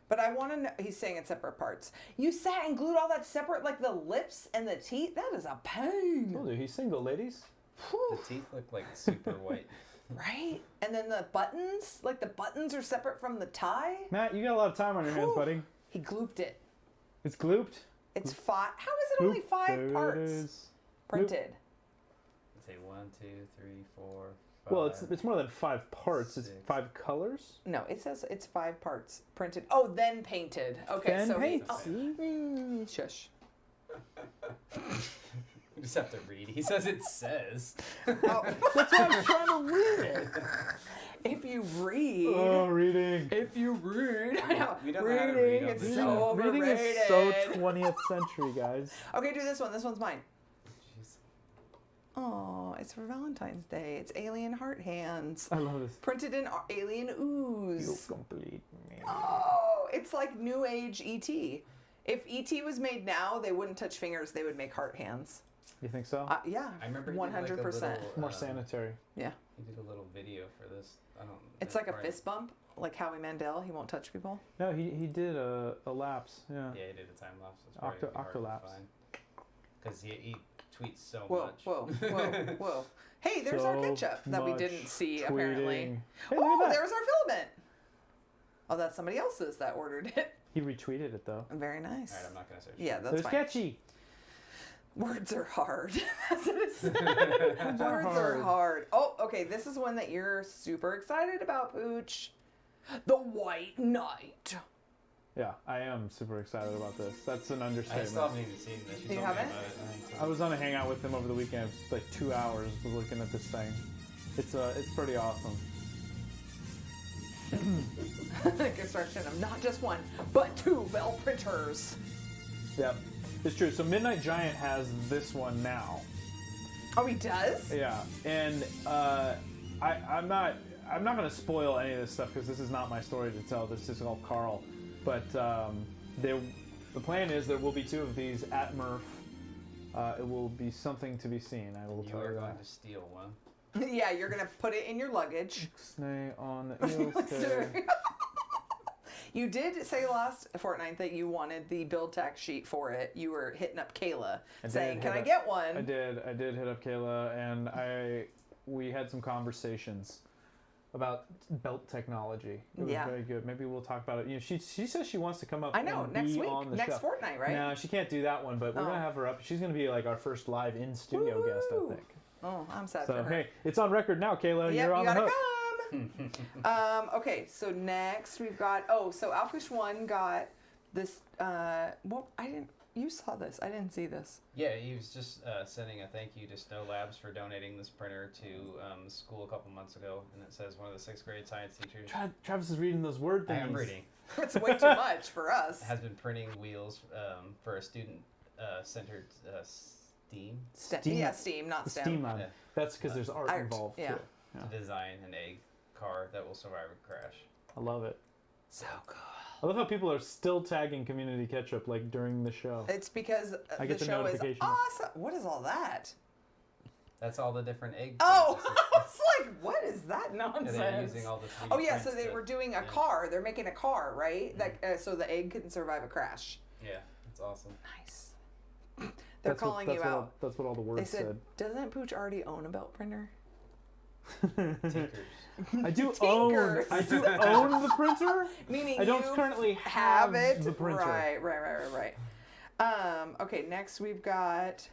But I want to know. He's saying it's separate parts. You sat and glued all that separate, like the lips and the teeth. That is a pain. Told you, he's single, ladies. Whew. The teeth look like super white. Right? And then the buttons, like the buttons are separate from the tie. Matt, you got a lot of time on your hands, Whew. buddy. He glooped it. It's glooped. It's 5. How is it only Gloop. 5 There it parts is. printed? Let's say 1, 2, 3, 4, 5. Well, it's more than 5 parts. It's 6. 5 colors. No, it says it's 5 parts printed. Oh, then painted. Okay, Then so paint. He, oh, shush. You just have to read. He says it says. Oh, That's why I'm trying to read it. if you read. Oh, reading. If you read, We don't know how to read reading, on it's this so Reading overrated. is so 20th century, guys. Okay, do this one. This one's mine. Jeez. Oh, it's for Valentine's Day. It's alien heart hands. I love this. Printed in alien You ooze. complete me. Oh, it's like new age ET. If ET was made now, they wouldn't touch fingers. They would make heart hands. You think so? Yeah, I remember he did, like, a 100%. little, More sanitary. Yeah, He did a little video for this. I don't. it's like a probably- fist bump, like Howie Mandel. He won't touch people. No, he did a lapse. Yeah. Yeah, he did a time lapse. It's probably Octolapse. Because he tweets so Whoa, much. whoa, whoa, whoa! Hey, there's our So ketchup that we much didn't see apparently. tweeting. Hey, Oh, look at that. there's our filament. Oh, that's somebody else's that ordered it. He retweeted it though. Very nice. All right, I'm not gonna search. Yeah, that's There's fine. sketchy. Words are hard. That's what it said. Words Words are hard. Oh, okay. This is one that you're super excited about, Pooch. The White Knight. Yeah, I am super excited about this. That's an I understatement. still haven't even seen this. You You told me haven't? about it. I was on a hangout with him over the weekend, like 2 hours looking at this thing. It's pretty awesome. Construction of not just one, but 2 Bell printers. Yep, it's true. So Midnight Giant has this one now. Oh, he does? Yeah, and I'm not going to spoil any of this stuff because this is not my story to tell. This is all Carl. But the plan is there will be 2 of these at Murph. It will be something to be seen. I will You tell are you going that. to steal one. Yeah, you're going to put it in your luggage. Stay on the heel stay. You did say last fortnight that you wanted the build tax sheet for it. You were hitting up Kayla saying, "Can I get one?" I did hit up Kayla, and we had some conversations about belt technology. It was Yeah. very good. Maybe we'll talk about it. You know, she says she wants to come up. I know, and next be week, on the next show. fortnight, right? No, she can't do that one, but we're Oh. gonna have her up. She's gonna be like our first live in studio guest, I Woo! think. Oh, I'm sad So for her. hey, it's on record now, Kayla. Yep, You're on you the gotta hook. come. Okay, so next we've got. Oh, so Alkish One got this. Well, I didn't. You saw this. I didn't see this. Yeah, he was just sending a thank you to Snow Labs for donating this printer to the school a couple months ago, and it says one of the 6th grade science teachers. Travis is reading those word I things. am reading. It's way too much for us. Has been printing wheels for a student centered Steam Steam. Yeah, Steam, not STEM. Steam on. Yeah. That's because there's art Art, involved yeah. too. Yeah. to design an egg car that will survive a crash. I love it. So cool. I love how people are still tagging Community Ketchup like during the show. It's because I get the the show is notification. awesome. What is all that? That's all the different egg. Oh, things. I was like, what is that And nonsense? they're using all the 3D Oh yeah, so prints they to- were doing a yeah. car. They're making a car, right? That so the egg couldn't survive a crash. Yeah, that's awesome. Nice. They're calling you out. That's what all the They words said, said. "Doesn't Pooch already own a belt printer?" Tinkers. I do Tinkers. own the printer. Meaning I don't you currently have it. the printer. Right. Okay, next we've got.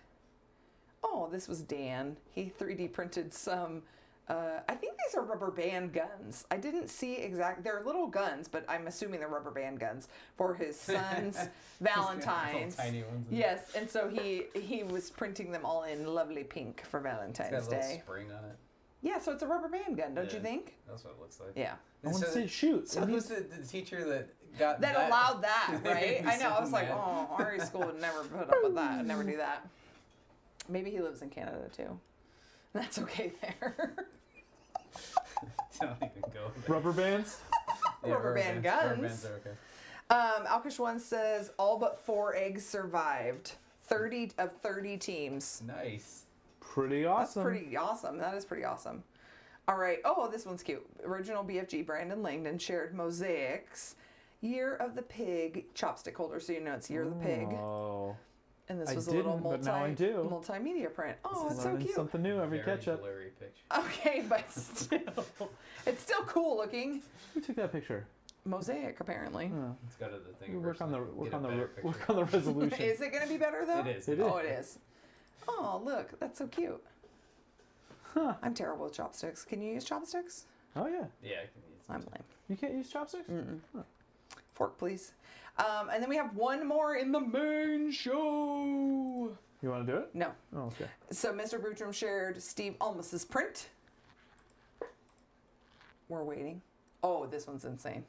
Oh, this was Dan. He 3D printed some. I think these are rubber band guns. I didn't see exact. They're little guns, but I'm assuming they're rubber band guns for his son's Valentine's. Little tiny ones. Yes, and so he was printing them all in lovely pink for It's got Valentine's a little Day. spring on it. Yeah, so it's a rubber band gun, don't you Yeah. think? That's what it looks like. Yeah. I want to So- say shoot. So who's the teacher that got That allowed that, right? I know. I was So like, mad. oh, Ari school would never put up with that. Never do that. Maybe he lives in Canada too. That's okay there. Don't even go there. Rubber bands. Yeah, Rubber band Rubber guns. bands are okay. Alkish One says all but 4 eggs survived. 30 of 30 teams. Nice. Pretty awesome. That's pretty awesome. That is pretty awesome. All right. Oh, this one's cute. Original BFG Brandon Langdon shared mosaics. Year of the Pig chopstick holder, so you know it's Year of the Pig. Oh, And this I was a little didn't, but now I do. multimedia print. Oh, it's so learning cute. something new every Very Ketchup. blurry picture. Okay, but still, it's still cool looking. Who took that picture? Mosaic, apparently. Oh. Let's go to the thing. We work on the work on work on the resolution. Is it going to be better though? It is. It Oh, is. it is. Oh, look, that's so cute. Huh. I'm terrible with chopsticks. Can you use chopsticks? Oh yeah. Yeah, I can use I'm it. lame. You can't use chopsticks. Fork, please. And then we have one more in the main show. You want to do it? No. Oh, okay. So Mr. Bootram shared Steve Almus's print. We're waiting. Oh, this one's insane.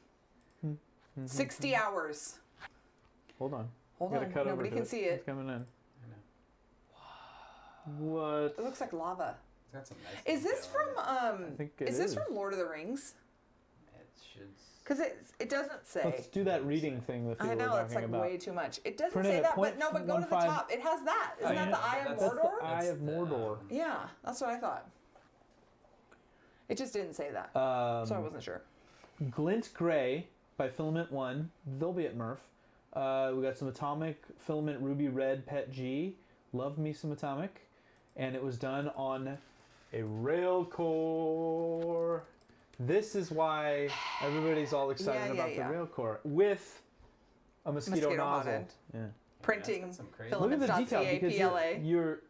60 hours. Hold on. Hold Gotta on. cut over Nobody to can it. see It's it. coming in. I know. What? It looks like lava. It's got some nice Is this detail on from I think it is this is. from Lord of the Rings? it. It should. Because it doesn't say. Let's do that reading thing that people I know were it's talking like about. way too much. It doesn't Print it say at that, but no, but go to the 0.15. top. It has that. Isn't that yeah, the Eye of that's That's Mordor? the Eye of Mordor. Yeah, that's what I thought. It just didn't say that, so I wasn't sure. Glint Gray by Filament 1. They'll be at Murph. We got some Atomic Filament Ruby Red Pet G. Love me some Atomic. And it was done on a rail core. This is why everybody's all excited Yeah, about yeah. the rail core. With a mosquito Mosquito nozzle. hot-end. Yeah. Printing got some crazy- Look at the detail because Filaments.ca. you're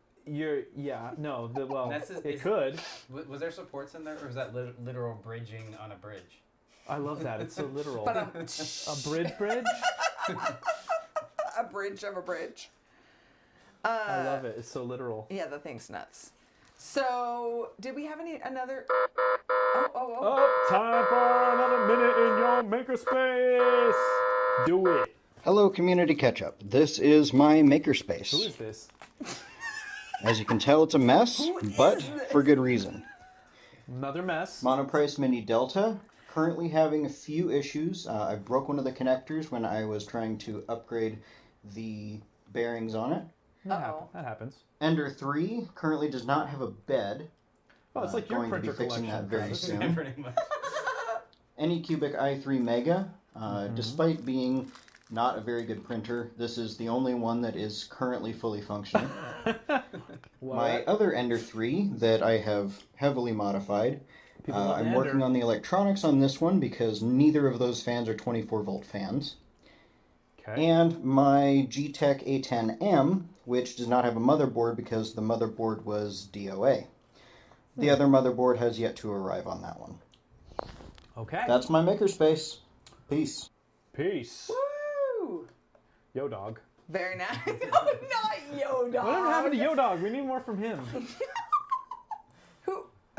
yeah, no, well, That's it is- could. Was there supports in there, or was that literal bridging on a bridge? I love that. It's so literal. But A bridge? a bridge of a bridge. I love it. It's so literal. Yeah, the thing's nuts. So, did we have another? Oh. Oh, time for another minute in your makerspace. Do it. Hello, Community Ketchup. This is my makerspace. Who is this? As you can tell, it's a mess, Who is but this? for good reason. Another mess. Monoprice Mini Delta, currently having a few issues. I broke one of the connectors when I was trying to upgrade the bearings on it. Uh-oh. That happens. Ender 3 currently does not have a bed. Oh, it's like your going to be printer fixing collection. that very Travis. soon. Pretty much. Anycubic i3 Mega, despite being not a very good printer, this is the only one that is currently fully functioning. My other Ender 3 that I have heavily modified, People love I'm working Ender. on the electronics on this one because neither of those fans are 24 volt fans. Okay. And my G-Tech A10M, which does not have a motherboard because the motherboard was DOA. The other motherboard has yet to arrive on that one. Okay. That's my makerspace. Peace. Peace. Woo! Yo, dog. Very nice. No, not Yo Dog. Whatever happened to Yo, dog? We need more from him.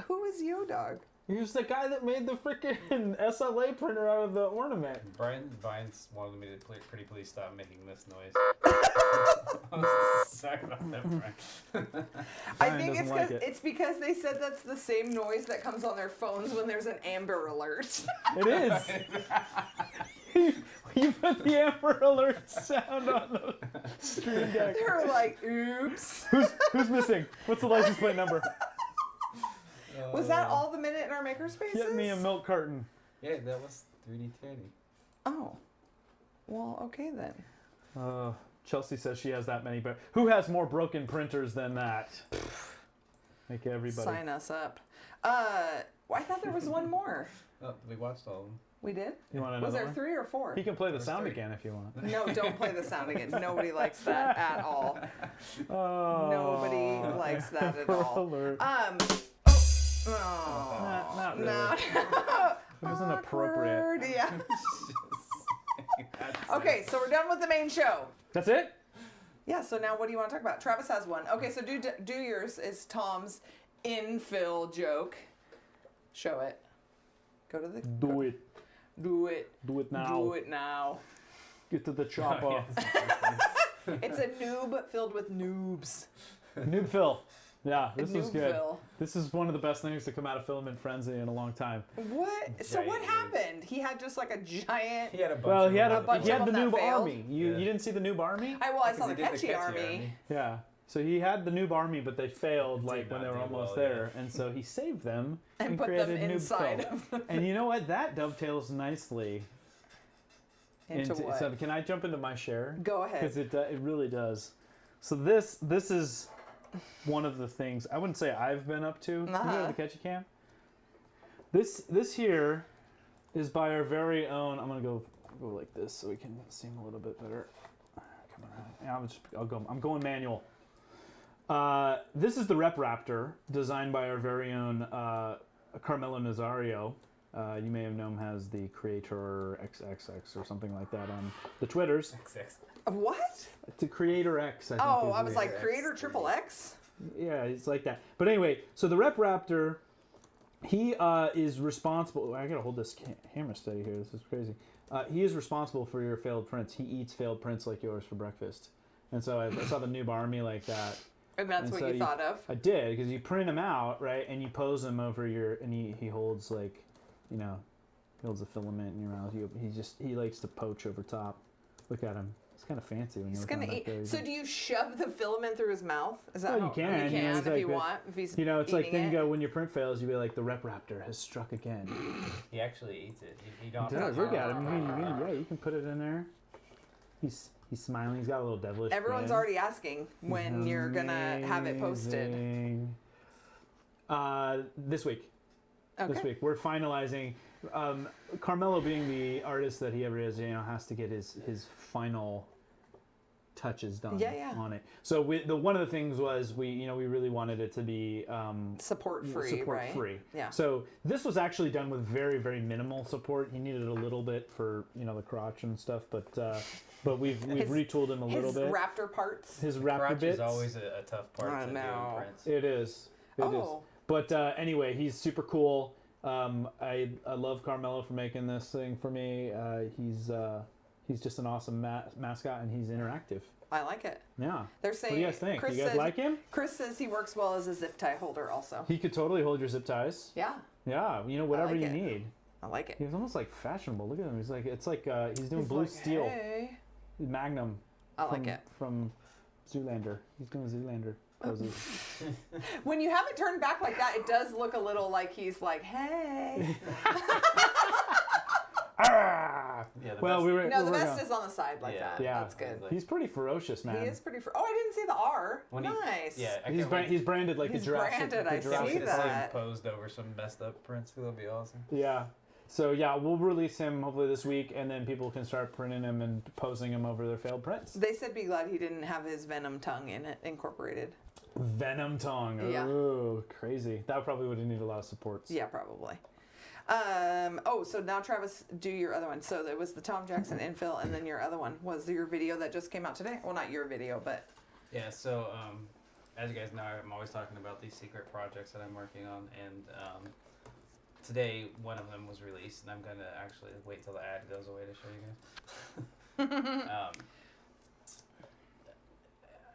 Who is Yo Dog? He was the guy that made the freaking SLA printer out of the ornament. Brian's wanted me to pretty please stop making this noise. I was talking about I Brian think doesn't like it. it's because they said that's the same noise that comes on their phones when there's an Amber Alert. It is. You put the Amber Alert sound on the screen deck. They're like, oops. Who's missing? What's the license plate number? Was that all the minute in our makerspaces? Get me a milk carton. Yeah, that was 3D Tanny. Oh. Well, okay then. Chelsea says she has that many, but who has more broken printers than that? Make everybody. Sign us up. I thought there was one more. Oh, we watched all of them. We did? You want another Was there one? 3 or 4? He can play the There's sound 3. again if you want. No, don't play the sound again. Nobody likes that at all. Oh. Nobody likes that at all. Alert. Not really. No. It wasn't appropriate. Awkward, yeah. Okay, so we're done with the main show. That's it? Yeah, so now what do you want to talk about? Travis has one. Okay, so do yours is Tom's infill joke. Show it. Go to the... Do it. Do it. Do it now. Do it now. Get to the chopper. It's a noob filled with noobs. Noob Phil. Yeah, this was good. Noobville. This is one of the best things to come out of Filament Frenzy in a long time. What? So what happened? He had just like a giant... He had a bunch Well, of he had them. bunch he had of the them noob that failed? army. You didn't see the noob army? I saw the Because he Catchy did the Army. Yeah. So he had the noob army, but they failed like did when they not were do almost well, there, and so he saved them And put them created Noob inside Phil. of them. And you know what? That dovetails nicely Into what? So can I jump into my share? Go ahead. Because it really does. So this is one of the things I wouldn't say I've been up to. You know the Ketchup cam. This here is by our very own. I'm gonna go like this so we can see him a little bit better. Come on. Yeah, I'm going manual. This is the Rep Raptor, designed by our very own Carmelo Nazario. You may have known him as the Creator XXX or something like that on the Twitters. What? The Creator X, I think. Oh, is I was the- like, Creator Triple X? Yeah, it's like that. But anyway, so the Rep Raptor, he is responsible. I gotta hold this camera steady here. This is crazy. He is responsible for your failed prints. He eats failed prints like yours for breakfast. And so I saw the noob army like that. And that's And what so you thought of? I did, because you print them out, right, and you pose them over your, and he holds like, you know, he holds a filament in your mouth. He likes to poach over top. Look at him. It's kind of fancy when He's you're gonna looking eat. back there. So do you shove the filament through his mouth? Is that Well, how you can. You You know, can it's if like you the- want. If he's You know, it's like eating then you it. go when your print fails, you be like, the Rep Raptor has struck again. He actually eats it. He He don't does. Look at him. Yeah, you can put it in there. He's smiling. He's got a little devilish. Everyone's grin. already asking when you're gonna have it posted. Amazing. This week. Okay. This week we're finalizing. Carmelo, being the artist that he ever is, you know, has to get his final touches done on it. So one of the things was we really wanted it to be Support free, right? free. Yeah. So this was actually done with very, very minimal support. He needed a little bit for the crotch and stuff, but we've retooled him a little bit. His Raptor parts. His Raptor Crotch bits. is always a tough part I to know. do in prints. It is. It is. Oh. But anyway, he's super cool. I love Carmelo for making this thing for me. He's just an awesome mascot, and he's interactive. I like it. Yeah. They're saying. What do you guys think? Chris You guys says- like him? Chris says he works well as a zip tie holder, also. He could totally hold your zip ties. Yeah, Yeah, whatever like you it. need. I like it. He's almost like fashionable. Look at him. He's doing He's blue like, steel. Hey. Magnum. I like it. From Zoolander. He's doing Zoolander poses. When you have it turned back like that, it does look a little like he's like, hey. Ah! Yeah, the Well, best- we were. No, we the were best gonna- is on the side like that. Yeah, That's good. He's pretty ferocious, man. He is pretty. Oh, I didn't see the R. When he- Nice. Yeah, I He's can't wait. he's branded like He's a Jurassic. branded, the I see Can't Jurassic wait to see him that. posed over some messed up prints. It'll be awesome. Yeah. So yeah, we'll release him hopefully this week, and then people can start printing him and posing him over their failed prints. They said be glad he didn't have his venom tongue in it incorporated. Venom tongue. Yeah. Ooh, crazy. That probably would have needed a lot of supports. Yeah, probably. So now Travis, do your other one. So it was the Tom Jackson infill, and then your other one was your video that just came out today. Well, not your video, but Yeah, so as you guys know, I'm always talking about these secret projects that I'm working on, and today one of them was released, and I'm gonna actually wait till the ad goes away to show you guys.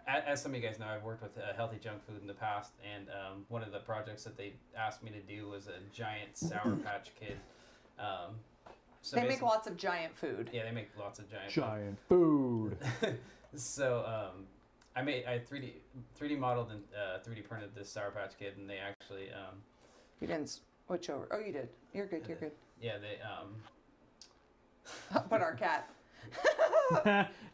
as some of you guys know, I've worked with healthy junk food in the past, and one of the projects that they asked me to do was a giant Sour Patch Kid. So they make lots of giant food. Yeah, they make lots of giant food. So I 3D modeled and 3D printed this Sour Patch Kid, and they actually You didn't switch over. Oh, you did. You're good. You're good. yeah, they But our cat.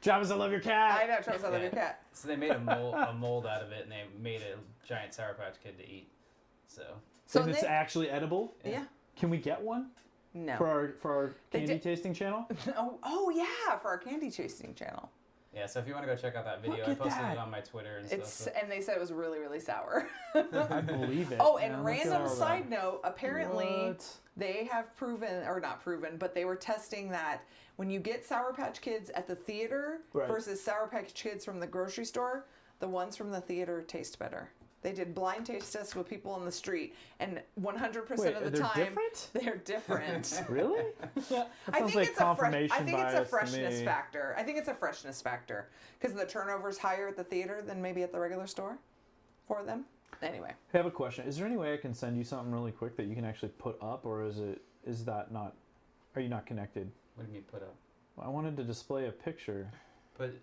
Travis, I love your cat. I know, Travis, I love your cat. So they made a mold out of it, and they made a giant Sour Patch Kid to eat. So And it's actually edible? Yeah. Can we get one? No. For our candy tasting channel? Oh yeah, for our candy tasting channel. yeah, so if you want to go check out that video, Look I at posted that. it on my Twitter and It's stuff. and they said it was really, really sour. I believe it. Oh, Yeah, and look at random all side that. note, apparently What? they have proven, or not proven, but they were testing that when you get Sour Patch Kids at the theater Right. versus Sour Patch Kids from the grocery store, the ones from the theater taste better. They did blind taste tests with people on the street, and 100% Wait, of the they're time different? they're different. Really? I sounds think like it's a confirmation I think it's a bias to freshness me. factor. I think it's a freshness factor because the turnover's higher at the theater than maybe at the regular store for them. Anyway, I have a question. Is there any way I can send you something really quick that you can actually put up, or is that not? Are you not connected? What do you mean put up? I wanted to display a picture. But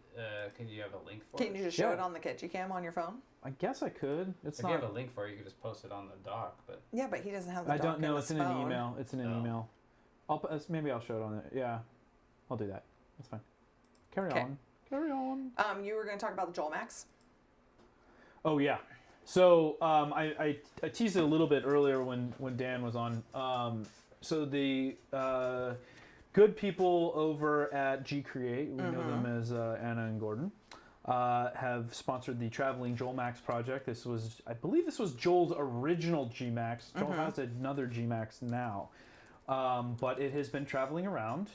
can you have a link for can it? you just show Yeah. it on the Ketchup cam on your phone? I guess I could. It's If not. you have a link for it, you could just post it on the doc. But Yeah, but he doesn't have the I doc don't know. in It's his in an phone. email. It's in an Oh. email. Maybe I'll show it on it. Yeah, I'll do that. That's fine. Carry Okay. on. Carry on. You were going to talk about the Joel Max. Oh yeah. So I teased it a little bit earlier when Dan was on. So the good people over at G Create, we know them as Anna and Gordon, have sponsored the Traveling Joel Max project. I believe this was Joel's original G Max. Joel has another G Max now, but it has been traveling around.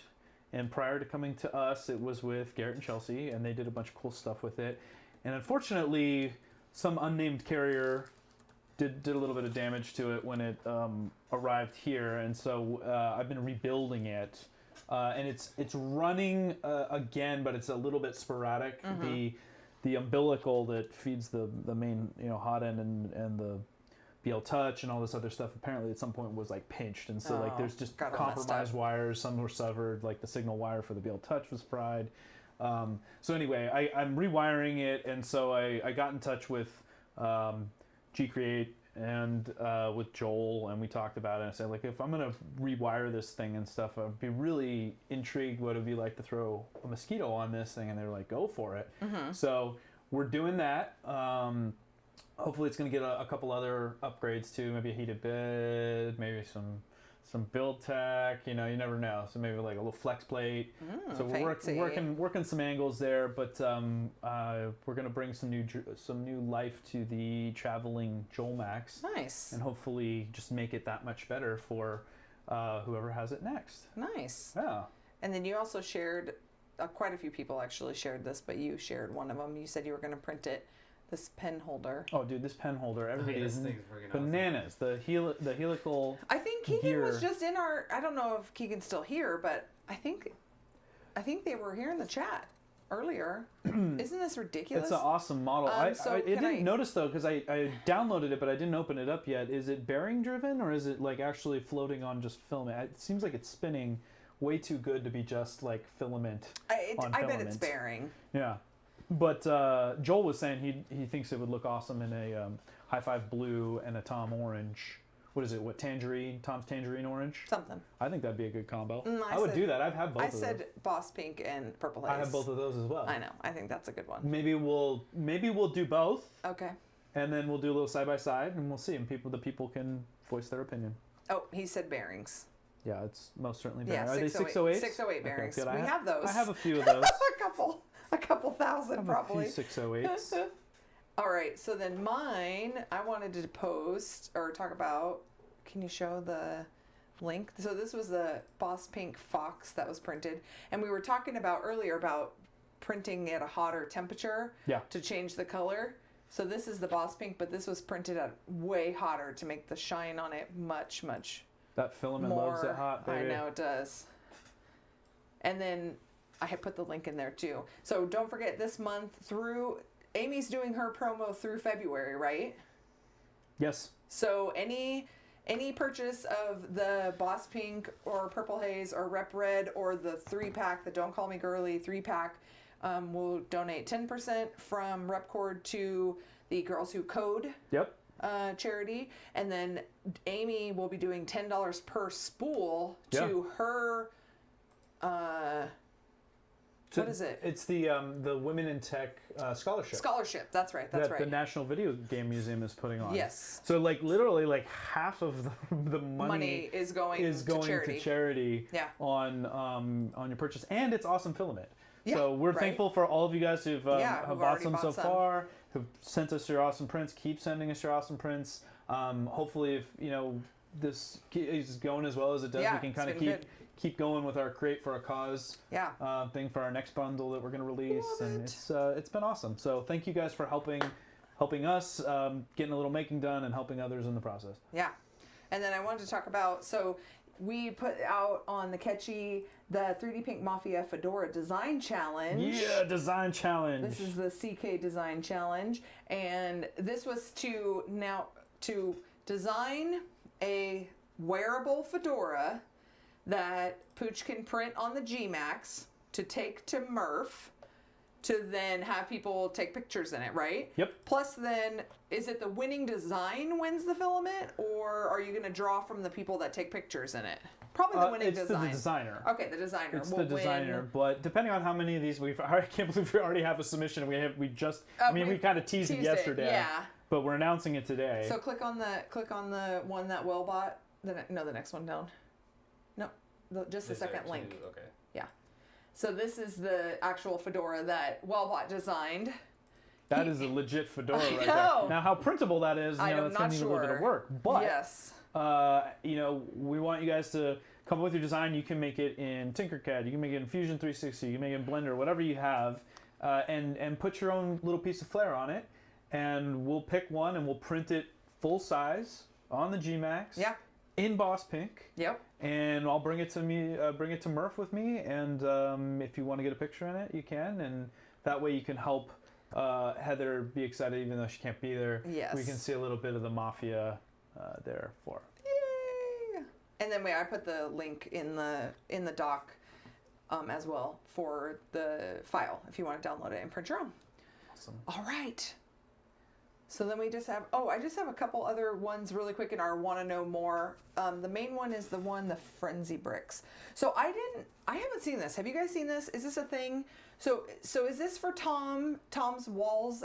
And prior to coming to us, it was with Garrett and Chelsea, and they did a bunch of cool stuff with it. And unfortunately, some unnamed carrier did a little bit of damage to it when it arrived here, and so I've been rebuilding it, and it's running again, but it's a little bit sporadic. The umbilical that feeds the main hot end and the BL Touch and all this other stuff apparently at some point was like pinched, and so like there's just got all messed compromised up. wires. Some were severed, like the signal wire for the BL Touch was fried. So anyway, I'm rewiring it, and so I got in touch with G Create and with Joel, and we talked about it. And I said, like, if I'm gonna rewire this thing and stuff, I'd be really intrigued what it'd be like to throw a mosquito on this thing, and they were like, go for it. So we're doing that. Hopefully it's gonna get a couple other upgrades too, maybe a heated bed, maybe some build tech, you never know. So maybe like a little flex plate. So we're fancy. working some angles there, but we're gonna bring some new life to the Traveling Joel Max, Nice. and hopefully just make it that much better for whoever has it next. Nice. Yeah. And then you also shared, quite a few people actually shared this, but you shared one of them. You said you were going to print it, this pen holder. Oh, dude, this pen holder, everybody this is thing's freaking awesome. bananas. The helical. I think Keegan gear. was just in our, I don't know if Keegan's still here, but I think they were here in the chat earlier. Isn't this ridiculous? It's an awesome model. So I can didn't I- notice though, because I downloaded it, but I didn't open it up yet. Is it bearing driven, or is it like actually floating on just filament? It seems like it's spinning way too good to be just like filament. I bet it's filament. bearing. Yeah, but Joel was saying he thinks it would look awesome in a high five blue and a Tom orange. What is it? What tangerine? Tom's tangerine orange. Something. I think that'd be a good combo. I I would said- do that. I've had both I of said those. Boss Pink and Purple Haze. I have both of those as well. I know. I think that's a good one. Maybe we'll do both. Okay. And then we'll do a little side by side, and we'll see. And the people can voice their opinion. Oh, he said bearings. Yeah, it's most certainly Yeah, bearing. Are they 608 608s? 608 bearings. good. We have those. I have a few of those. a couple thousand I have probably. a few 608s. All right, so then mine, I wanted to post or talk about. Can you show the link? So this was the Boss Pink Fox that was printed, and we were talking about earlier about printing at a hotter temperature Yeah. to change the color. So this is the Boss Pink, but this was printed at way hotter to make the shine on it much That filament more. loves it hot, baby. I know it does. And then I had put the link in there too. So don't forget this month through Amy's doing her promo through February, right? Yes. So any purchase of the Boss Pink or Purple Haze or Rep Red or the 3-pack, the Don't Call Me Girly 3-pack, will donate 10% from Repcord to the Girls Who Code Yep. charity, and then Amy will be doing $10 per spool to her. What is it? It's the Women in Tech scholarship. Scholarship. That's right. That's that right. the National Video Game Museum is putting on. Yes. So like literally like half of the money is going to charity. Yeah. On your purchase, and it's awesome filament. Yeah, so we're right. thankful for all of you guys who've have bought some so some. far, who've sent us your awesome prints. Keep sending us your awesome prints. Hopefully, if this is going as well as it does, we can kind of keep going with our Create for a Cause thing for our next bundle that we're going to release, it's been awesome. So thank you guys for helping us, getting a little making done, and helping others in the process. Yeah, and then I wanted to talk about, so we put out on the Catchy the 3D Pink Mafia Fedora Design Challenge. Yeah, Design Challenge. This is the CK Design Challenge, and this was to design a wearable fedora that Pooch can print on the G-Max to take to Murph to then have people take pictures in it, right? Yep. Plus then, is it the winning design wins the filament, or are you going to draw from the people that take pictures in it? Probably the winning design. It's the designer. Okay, the designer. It's the designer, but depending on how many of these I can't believe we already have a submission. We kind of teased it yesterday. Yeah. But we're announcing it today. So click on the one that Will bought. The next one down. No, just the second link. Okay. Yeah. So this is the actual fedora that Wellbot designed. That is a legit fedora right there. Now, how printable that is, that's going to need a little bit of work. But yes. We want you guys to come up with your design. You can make it in Tinkercad. You can make it in Fusion 360. You can make it in Blender, whatever you have, and put your own little piece of flair on it. And we'll pick one and we'll print it full size on the G-Max. Yeah. In Boss Pink. Yep. And I'll bring it to me. Bring it to Murph with me. And if you want to get a picture in it, you can. And that way you can help Heather be excited, even though she can't be there. Yes. We can see a little bit of the Mafia there for. Yay! And then I put the link in the doc as well for the file if you want to download it and print your own. Awesome. All right. So then we just have, I just have a couple other ones really quick in our want to know more. The main one is the Frenzy Bricks. So I haven't seen this. Have you guys seen this? Is this a thing? So is this for Tom's walls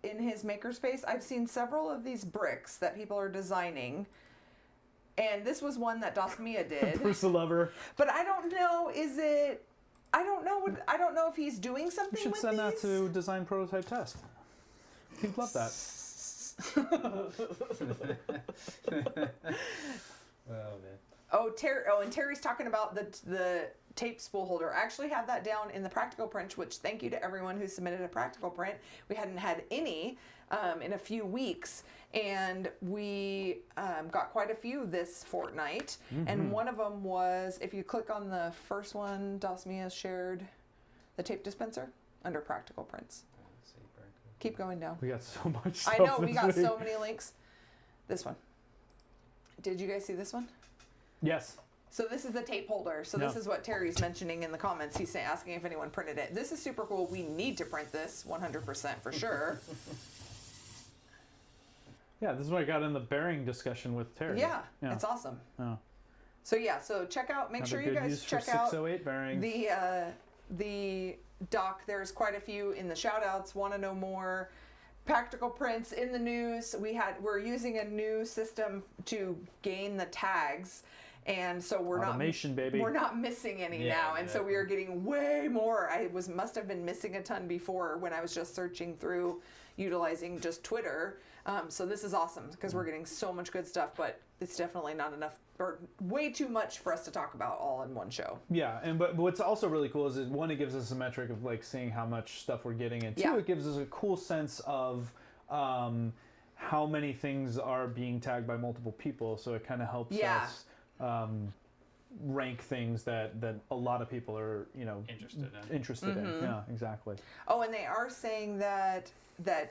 in his makerspace? I've seen several of these bricks that people are designing. And this was one that Dasmia did. Bruce the Lover. But I don't know, I don't know if he's doing something with these. You should send that to Design Prototype Test. He'd love that. Oh man. And Terry's talking about the tape spool holder. I actually have that down in the practical print, which thank you to everyone who submitted a practical print. We hadn't had any in a few weeks, and we got quite a few this fortnight. Mm-hmm. And one of them was, if you click on the first one, Dasmia shared the tape dispenser under practical prints. Keep going down. We got so much stuff. I know, we got so many links. This one. Did you guys see this one? Yes. So this is the tape holder. So this is what Terry's mentioning in the comments. He's asking if anyone printed it. This is super cool. We need to print this 100% for sure. Yeah, this is what I got in the bearing discussion with Terry. Yeah. It's awesome. Oh. So check out, make sure you guys check out 608 bearings. the doc. There's quite a few in the shout outs. Want to know more? Practical prints in the news. We're using a new system to gain the tags, and so we're not missing any now, and so we are getting way more. I must have been missing a ton before when I was just searching through, utilizing just Twitter. So this is awesome because we're getting so much good stuff, but it's definitely not enough or way too much for us to talk about all in one show. Yeah, but what's also really cool is one, it gives us a metric of like seeing how much stuff we're getting, and two, it gives us a cool sense of how many things are being tagged by multiple people. So it kind of helps us rank things that a lot of people are, interested in. Yeah, exactly. Oh, and they are saying that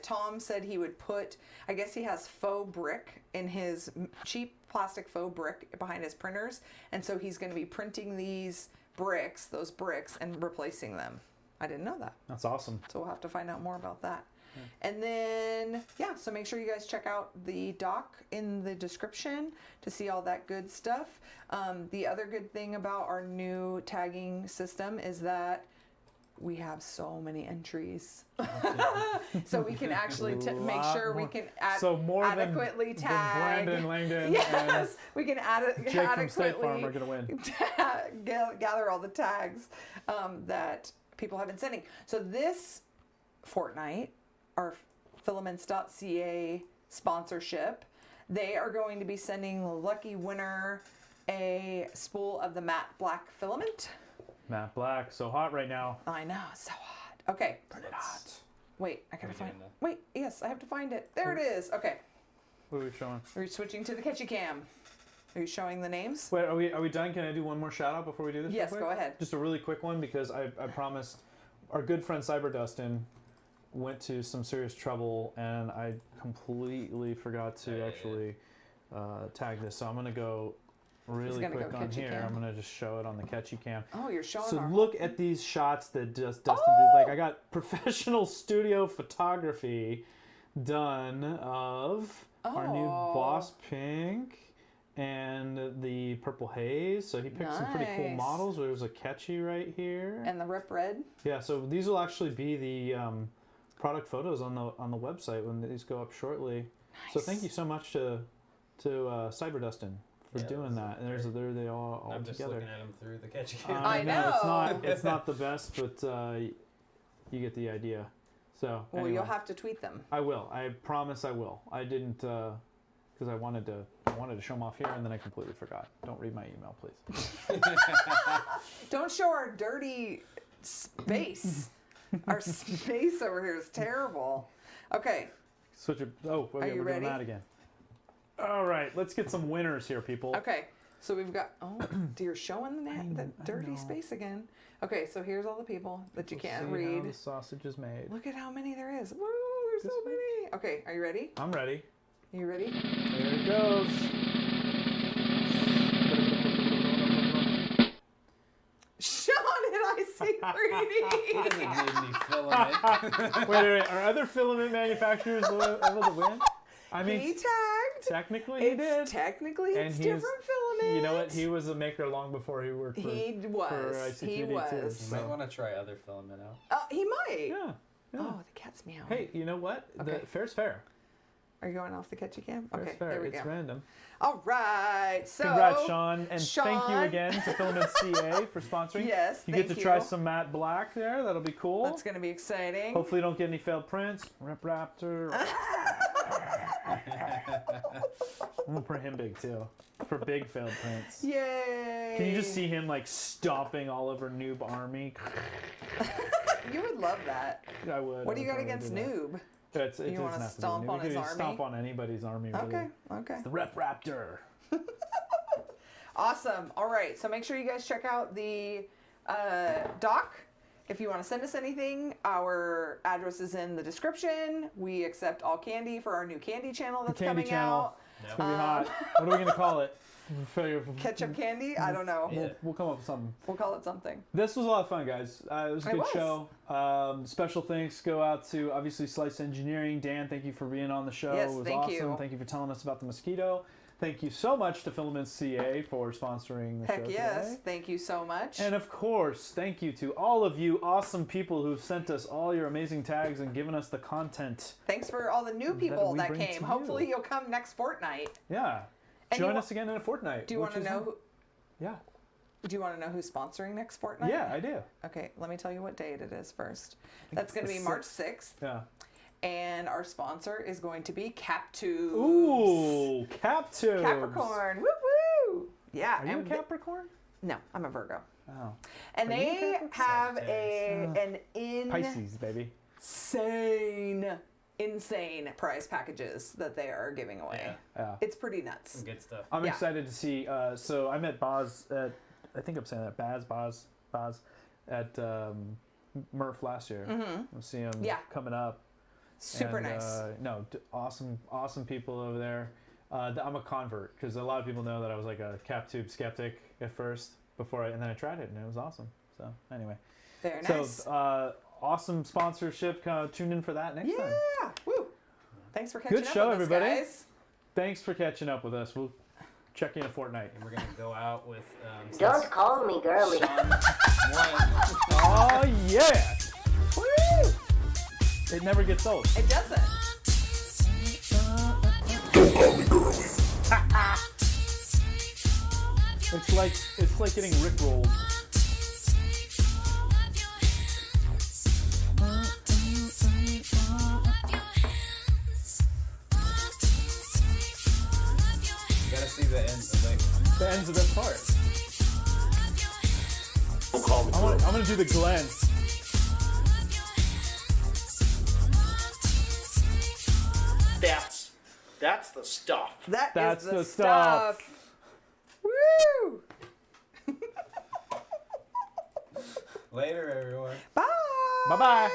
Tom said he would put, I guess he has faux brick in his cheap plastic faux brick behind his printers, and so he's going to be printing those bricks, and replacing them. I didn't know that. That's awesome. So we'll have to find out more about that. Yeah. And then, so make sure you guys check out the doc in the description to see all that good stuff. The other good thing about our new tagging system is that we have so many entries. So we can actually make sure we can adequately tag. Brandon Langdon. Yes, we can Jake from State Farm are going to win. Gather all the tags that people have been sending. So this fortnight, our Filaments.ca sponsorship, they are going to be sending the lucky winner a spool of the matte black filament. Matte black, so hot right now. I know, it's so hot. Okay. Pretty hot. Wait, I gotta find it. Wait, yes, I have to find it. There it is. Okay. What are we showing? We're switching to the Ketchup cam. Are you showing the names? Wait, are we done? Can I do one more shout out before we do this? Yes, go ahead. Just a really quick one, because I promised our good friend Cyberdustin went to some serious trouble, and I completely forgot to actually tag this. So I'm gonna go really quick on here. Cam. I'm gonna just show it on the Ketchup cam. Oh, you're showing. So our look at these shots that just Dustin did. Like, I got professional studio photography done of our new Boss Pink and the Purple Haze. So he picked some pretty cool models. There's a Catchy right here. And the Rip Red. Yeah, so these will actually be the product photos on the website when these go up shortly. Nice. So thank you so much to Cyberdustin for doing that. And there they all I'm together. just looking at them through the Ketchup cam. I know. It's not the best, but you get the idea. So well, anyway, you'll have to tweet them. I will. I promise I will. I didn't because I wanted to show them off here, and then I completely forgot. Don't read my email, please. Don't show our dirty space. Our space over here is terrible. Okay. Switch it. Oh, okay, Are you we're ready? doing that again. All right, let's get some winners here, people. Okay. So we've got. Oh, you're showing the dirty space again. Okay, so here's all the people that you can't See read. how the sausage is made. Look at how many there is. Woo, there's so many. Okay, are you ready? I'm ready. You ready? There it goes. Sean, did I see 3D? Doesn't need any filament. Wait. Are other filament manufacturers able to win? I mean, He tagged. technically he did. Technically, And it's he's- different filament. You know what? He was a maker long before he worked for. He was. ICQD He too, was. You might want to try other filament out. He might. Yeah. Oh, the cat's meowing. Hey, you know what? Okay. The fair's fair. Are you going off the Ketchup cam? Fair's Okay, fair. there we It's go. random. All right. So. Congrats, Sean, and thank you Sean. again to Filament CA for sponsoring. Yes, you get thank to try you. some matte black there. That'll be cool. That's going to be exciting. Hopefully, you don't get any failed prints. Rip Raptor. I'm gonna print him big too, for big failed prints. Yay. Can you just see him like stomping all over Noob Army? You would love that. I would. What do you got probably against do that. Noob? It You wanna doesn't have to be stomp Noob. on You his can army? Stomp on anybody's army. Really. Okay, okay. It's the Rep Raptor. Awesome. All right. So make sure you guys check out the doc. If you want to send us anything, our address is in the description. We accept all candy for our new candy channel that's Candy coming channel. out. It's gonna be hot. What are we gonna call it? Ketchup candy? I don't know. Yeah. We'll come up with something. We'll call it something. This was a lot of fun, guys. It was a It good was. show. Special thanks go out to obviously Slice Engineering. Dan, thank you for being on the show. Yes, it was thank awesome. you. Thank you for telling us about the mosquito. Thank you so much to Filaments CA for sponsoring the show Heck yes. today. Thank you so much. And of course, thank you to all of you awesome people who've sent us all your amazing tags and given us the content. Thanks for all the new people we that bring to came. you. Hopefully you'll come next fortnight. Yeah. And Join you us again in a fortnight. Do you want to which is- know who? Yeah. Do you want to know who's sponsoring next fortnight? Yeah, I do. Okay, let me tell you what date it is first. That's going to it's be the March 6th. Yeah. And our sponsor is going to be Cap2. Ooh, Captubes. Capricorn. Woo woo. Yeah. Are you a and Capricorn? no, I'm a Virgo. Oh. And Are you they Capricorn? have Sagittarius. an Pisces, baby. insane prize packages that they are giving away. Yeah. Yeah. It's pretty nuts. Some good stuff. I'm Yeah. excited to see. So I met Boz at I think I'm saying that Baz at Murph last year. We'll see him coming up. Super nice. Awesome people over there. I'm a convert because a lot of people know that I was like a cap tube skeptic at first and then I tried it and it was awesome. So anyway, very nice. So awesome sponsorship. Tune in for that next time. Yeah. Woo. Thanks for catching Good up show, with us, everybody. guys. Thanks for catching up with us. We'll check in a fortnight. And we're gonna go out with. Don't call me girly. Sean won. Oh yeah! Woo! It never gets old. It doesn't. Don't call me girly. It's like getting rickrolled. Gotta see the end. The end's the best part. Don't call me girly. I'm gonna do the Glen. That's the stuff. That's is the the stuff. Woo! Later, everyone. Bye. Bye-bye.